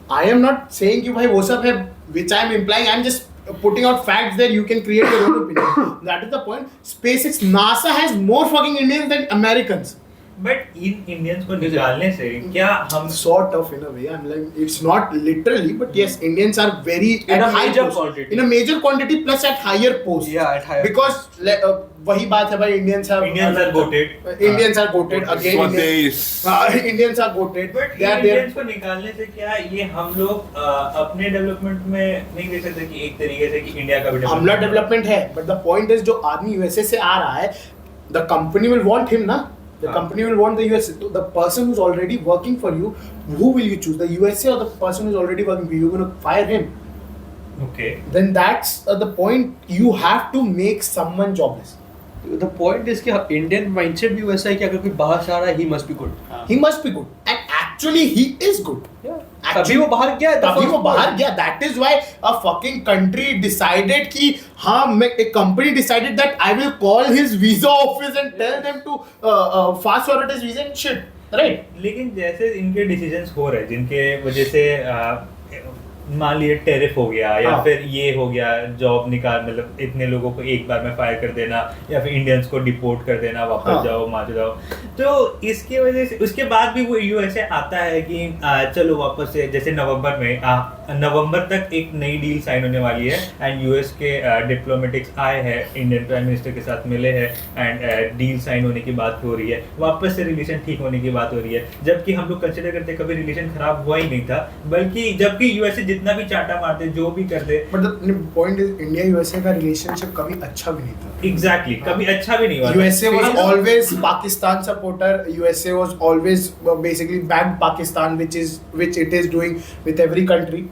I am not saying कि भाई वो सब है, which I am implying. I am just putting out facts that you can create your own opinion. That is the point. SpaceX, NASA has more fucking Indians than Americans. But in Indians को निकालने से क्या हम Sort of, in a way. I'm like, it's not literally, but yes, Indians are very In at a high major posts. quantity. In a major quantity plus at higher posts. Yeah, at higher Because वही बात है भाई, Indians are voted. Indians are voted again. Swadesh. Indians are voted. But They are there. Indians को निकालने से क्या ये हम लोग अपने डेवलपमेंट में नहीं देख सकते कि एक तरीके से कि इंडिया का भी हमला डेवलपमेंट है, but the point is जो आदमी यूएसए से आ रहा है, the company will want him ना. The company will want the US. The person who's already working for you, who will you choose? The USA or the person who's already working for you? You're going to fire him. Okay. Then that's the point. You have to make someone jobless. The point is कि Indian mindset भी वैसा है कि अगर कोई बाहर से आ रहा है, he must be good. He must be good. And actually, he is good. Yeah. Actually, तभी वो बाहर गया. तभी वो बाहर गया. That is why a fucking country decided कि हाँ, a company decided that I will call his visa office and tell them to fast forward his visa and shit. Right? लेकिन जैसे इनके डिसीजंस हो रहे हैं जिनके वजह से मान लिए टेरिफ हो गया या हाँ। फिर ये हो गया जॉब निकाल, मतलब इतने लोगों को एक बार में फायर कर देना या फिर इंडियंस को डिपोर्ट कर देना, वापस हाँ। जाओ मार जाओ, तो इसकी वजह से उसके बाद भी वो यूएसए आता है कि चलो वापस से, जैसे नवंबर में नवंबर तक एक नई डील साइन होने वाली है एंड यूएस के डिप्लोमेटिक्स आए हैं, इंडियन प्राइम मिनिस्टर के साथ मिले हैं एंड डील साइन होने की बात हो रही है, वापस से रिलेशन ठीक होने की बात हो रही है, जबकि हम लोग कंसिडर करते कभी रिलेशन खराब हुआ ही नहीं था, बल्कि जबकि यूएसए जितना भी चाटा मारते जो भी कर दे, but the point is India USA का रिलेशनशिप कभी अच्छा भी नहीं था। एग्जैक्टली कभी अच्छा भी नहीं हुआ। USA was always Pakistan supporter. USA was always basically backed Pakistan, which it is doing with every country.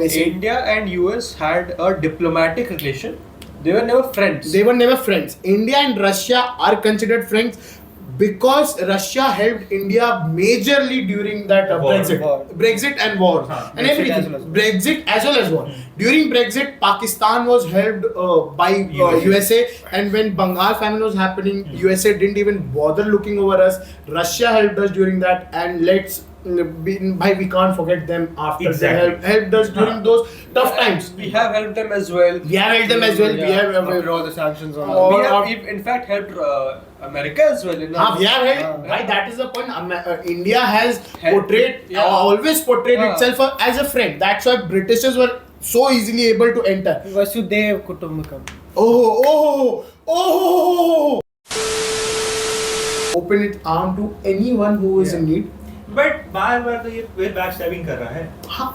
Basically, India and US had a diplomatic relation. They were never friends. they were never friends. India and Russia are considered friends because Russia helped India majorly during that War. Brexit and war and Brexit everything. as well as war. Brexit as well as war. During Brexit, Pakistan was helped by USA, and when Bengal famine was happening, USA didn't even bother looking over us. Russia helped us during that, and we can't forget them after Exactly. they helped us during those tough times. We have helped them as well. We have helped them as well. We have After all the sanctions on Oh, We or- have in fact helped America as well. We have helped. Right, that is the point. India has portrayed, Yeah. always portrayed Yeah. itself as a friend. That's why Britishers were so easily able to enter. वसुदेव कुटुंबकम. Oh! Open its arm to anyone who is in need. But बार बार तो ये back stabbing कर रहा है, हाँ,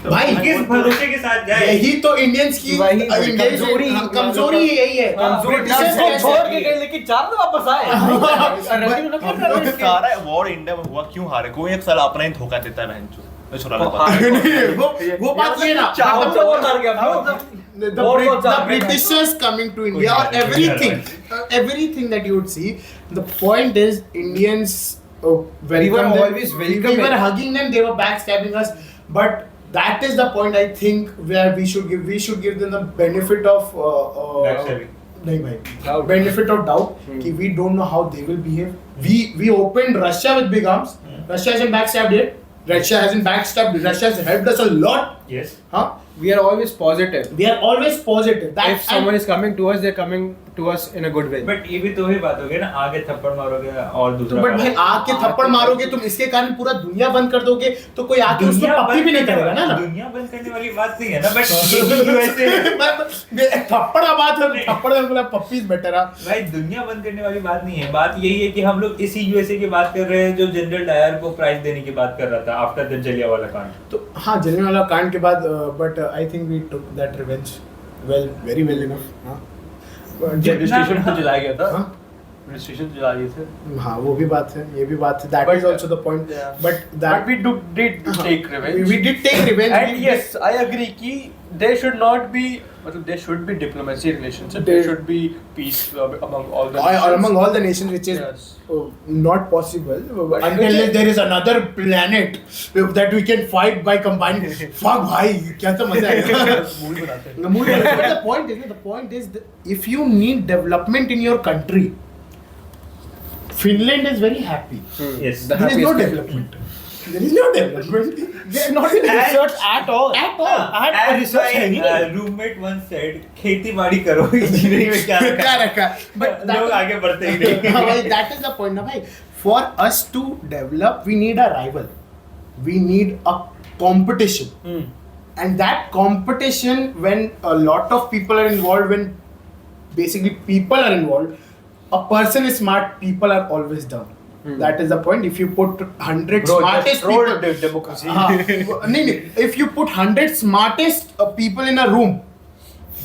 भाई किस भरोसे के साथ जाए? यही तो इंडियंस की कमजोरी यही है। Britishers को कैसे- छोड़ के गए लेकिन चार तो वापस आए। सारा वॉर इंडिया में हुआ क्यों हारे, कोई एक साल अपना ही धोखा देता है बहन मैं छोड़ा वो बात ये ना चार बच्चा और हार गया bro। the Britishers coming to India or everything that you would see. The point is Indians We were always We welcoming. were hugging them. They were backstabbing us. But that is the point I think where we should give them the benefit of Backstabbing. नहीं भाई benefit of doubt कि we don't know how they will behave. We opened Russia with big arms. Russia hasn't backstabbed yet. Russia hasn't backstabbed. Russia has helped us a lot. Yes. Huh? We are always positive. We are always positive. If someone is coming to us, they're coming to us in a good way. But ये भी तो ही बात हो गई ना, आगे थप्पड़ मारोगे और दूसरा बट भाई आके थप्पड़ मारोगे तुम, इसके कारण पूरा दुनिया बंद कर दोगे तो कोई आके उसको दुनिया पप्पी भी नहीं करेगा ना। दुनिया बंद करने वाली बात नहीं है ना, बट यूएसए थप्पड़ का बात है, थप्पड़ में बोला पप्पी इज बेटर। भाई दुनिया बंद करने वाली बात नहीं है, बात यही है कि हम लोग इसी यूएसए की बात कर रहे हैं जो जनरल डायर को प्राइज देने की बात कर रहा था आफ्टर द जलियांवाला कांड। तो हाँ, जलियांवाला कांड के बाद but I think we took that revenge very well enough. हाँ रजिस्ट्रेशन तो जलाया गया था। हाँ? रजिस्ट्रेशन जला दिए थे। हाँ वो भी बात है, ये भी बात है, that is also the point. But But we did take revenge. we did take revenge And yes, I agree कि there should not be, मतलब there should be diplomacy relationship. There should be peace among all the nations. or among all the nations, which is Yes. not possible But until there is another planet that we can fight by combining. Fuck भाई क्या तो मजा आएगा। Movie बनाते हैं। But the point is that if you need development in your country, Finland is very happy. Yes There is no development. There is no development. They are not in research at all. At all. At research है नहीं। Roommate once said खेती बाड़ी करो, engineering में क्या क्या रखा? But that लोग is- आगे बढ़ते ही नहीं। हाँ भाई, that is the point ना भाई। For us to develop, we need a rival. We need a competition. And that competition, when a lot of people are involved, when basically people are involved, a person is smart, people are always dumb. That is the point. If you put 100 Bro, smartest just roll people, democracy. नहीं, if you put 100 smartest people in a room,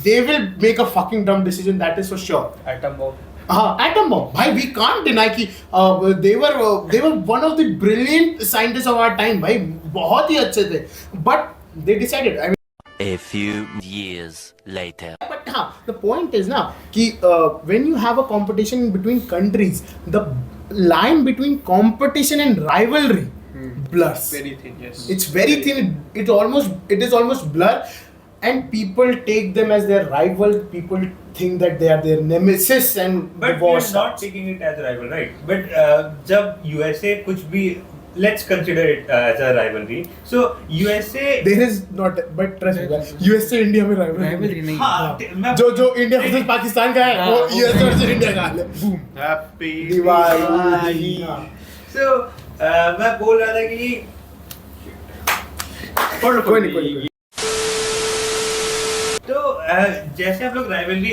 they will make a fucking dumb decision. That is for sure. Atom bomb. हाँ, atom bomb. भाई, we can't deny कि they were one of the brilliant scientists of our time. भाई, बहुत ही अच्छे थे. But they decided. I mean, A few years later. but हाँ, the point is ना कि when you have a competition between countries, the line between competition and rivalry blurs. Very thin, yes. It's very thin. It is almost blur, and people take them as their rival. People think that they are their nemesis, and But war we are not starts. taking it as a rival, right? But जब USA कुछ भी let's consider it as a rivalry. So USA There is not, but trust me, USA India में rivalry नहीं। हाँ, मैं जो India versus Pakistan का है वो यूएस वर्सेस इंडिया का हाल है। हैप्पी दिवाली। So मैं बोल रहा था कि कोई नहीं। तो जैसे हम लोग राइवलरी,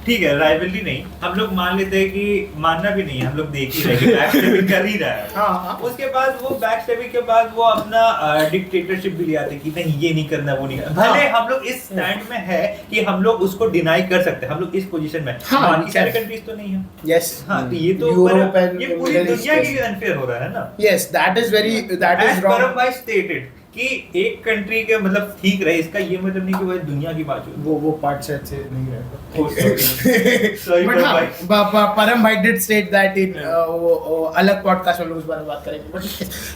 ठीक है राइवलरी नहीं, हम लोग मान लेते हैं कि मानना भी नहीं है, हम लोग देख ही रहे हैं कि बैकस्टैबिंग कर ही रहा है। हाँ। उसके बाद वो बैकस्टैबिंग के बाद वो अपना डिक्टेटरशिप भी ले आते हैं कि नहीं ये नहीं करना वो नहीं करना। भले हम लोग इस स्टैंड में है कि हम लोग उसको डिनाई कर सकते हैं, हम लोग इस पोजीशन में, बाकी सारे कंट्रीज तो नहीं है। Yes। हाँ, तो ये तो Europe and ये पूरी Middle East दुनिया के लिए अनफेयर हो रहा है ना। Yes, that is As wrong। परम भाई stated कि एक कंट्री के मतलब ठीक रहे, इसका ये मतलब नहीं कि वो दुनिया की बात हो। वो पार्ट से अच्छे नहीं रहता। Sorry, But हाँ, परम भाई did state that in वो अलग पॉडकास्ट में लोग इस बारे में बात करेंगे। But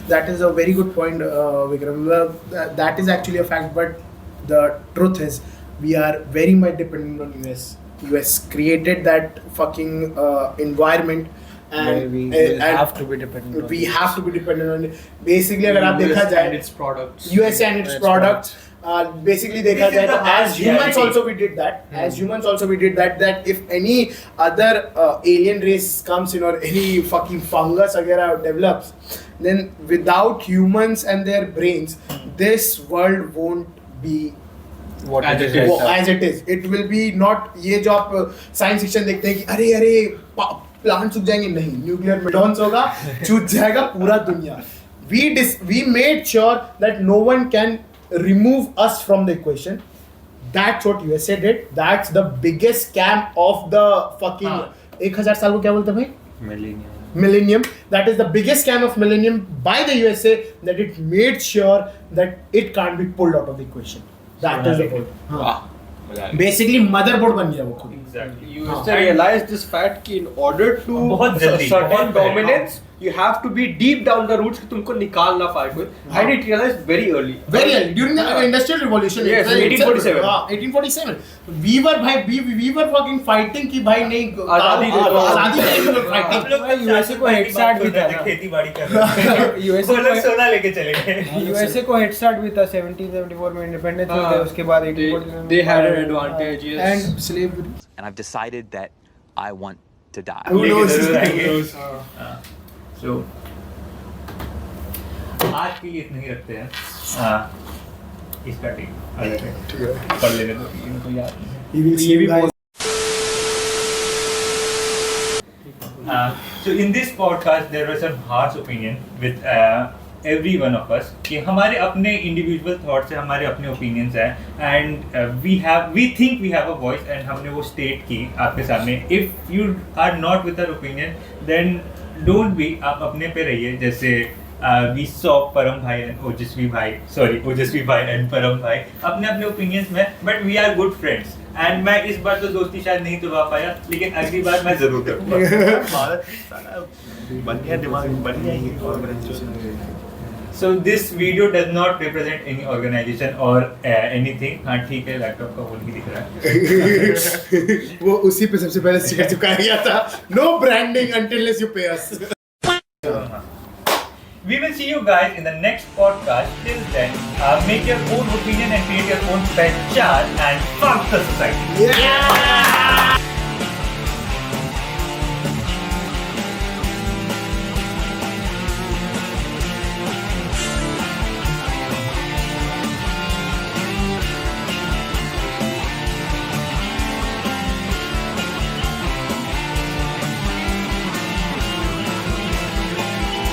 that is a very good point, Vikram. That is actually a fact, but the truth is we are very much dependent on US. US created that fucking environment. And we have to be dependent on we US. have to be dependent on it. Basically अगर आप देखा and जाए its products. US and its products, basically देखा This is जाए तो the as humans reality. also we did that. As humans also we did that. That if any other alien race comes in or any fucking fungus वगैरह develops, then without humans and their brains, this world won't be What As it it is is. right now. as it is. It will be not ये जो आप science fiction देखते हैं कि अरे plant सूख जाएंगे, नहीं, न्यूक्लियर मेडॉन्स होगा, छूट जाएगा पूरा दुनिया। We made sure that no one can remove us from the equation. That's what USA did. That's the biggest scam of the fucking 1000 साल को क्या बोलते हैं भाई? Millennium. That is the biggest scam of millennium by the USA, that it made sure that it can't be pulled out of the equation. That is the point. हाँ. Basically motherboard बन गया वो खुद। Exactly. You used to realize this fact कि in order to बहुत जल्दी, certain बहुत dominance, you have to be deep down the roots कि तुमको निकाल ना पाए कोई। I did realize very early. Very early during the industrial revolution. Yes, itself, 1847. हाँ, 1847. We were fucking fighting कि भाई नहीं आजादी दे दो। आजादी के लिए we were हम fighting. लोग USA को head start भी था ना। खेती बाड़ी कर रहे थे। USA वो लोग सोना लेके चले गए। USA को हेड स्टार्ट भी था 1774 में इंडिपेंडेंस हुआ, उसके बाद 1847 They had an advantage. Yes. And slavery. And I've decided that I want to die. Who knows? लेके जरूर आएंगे। So आज के लिए इतना ही रखते हैं। इसका टीम अलग है, पढ़ लेने दो, इनको याद नहीं है। He will see you guys. So in this podcast there was some harsh opinion with every one of us कि हमारे अपने individual thoughts है, हमारे अपने opinions हैं, and we think we have a voice, and हमने वो state की आपके सामने। If you are not with our opinion, then don't be, आप अपने पे रहिए। जैसे we saw परम भाई and ओजस्वी भाई and परम भाई अपने अपने opinions में, but we are good friends, and मैं इस बार तो दोस्ती शायद नहीं तुड़वा पाया, लेकिन अगली बार मैं जरूर करूँगा। भारत साला बन गया, दिमाग बन गया ये organisation. So this video does not represent any organization or anything. हाँ ठीक है, लैपटॉप का वो नहीं दिख रहा है। वो उसी पे सबसे पहले स्टिकर चिपकाया गया था। No branding until you pay us. We will see you guys in the next podcast. Till then, make your own opinion and create your own pet chart and fuck the society. Yeah!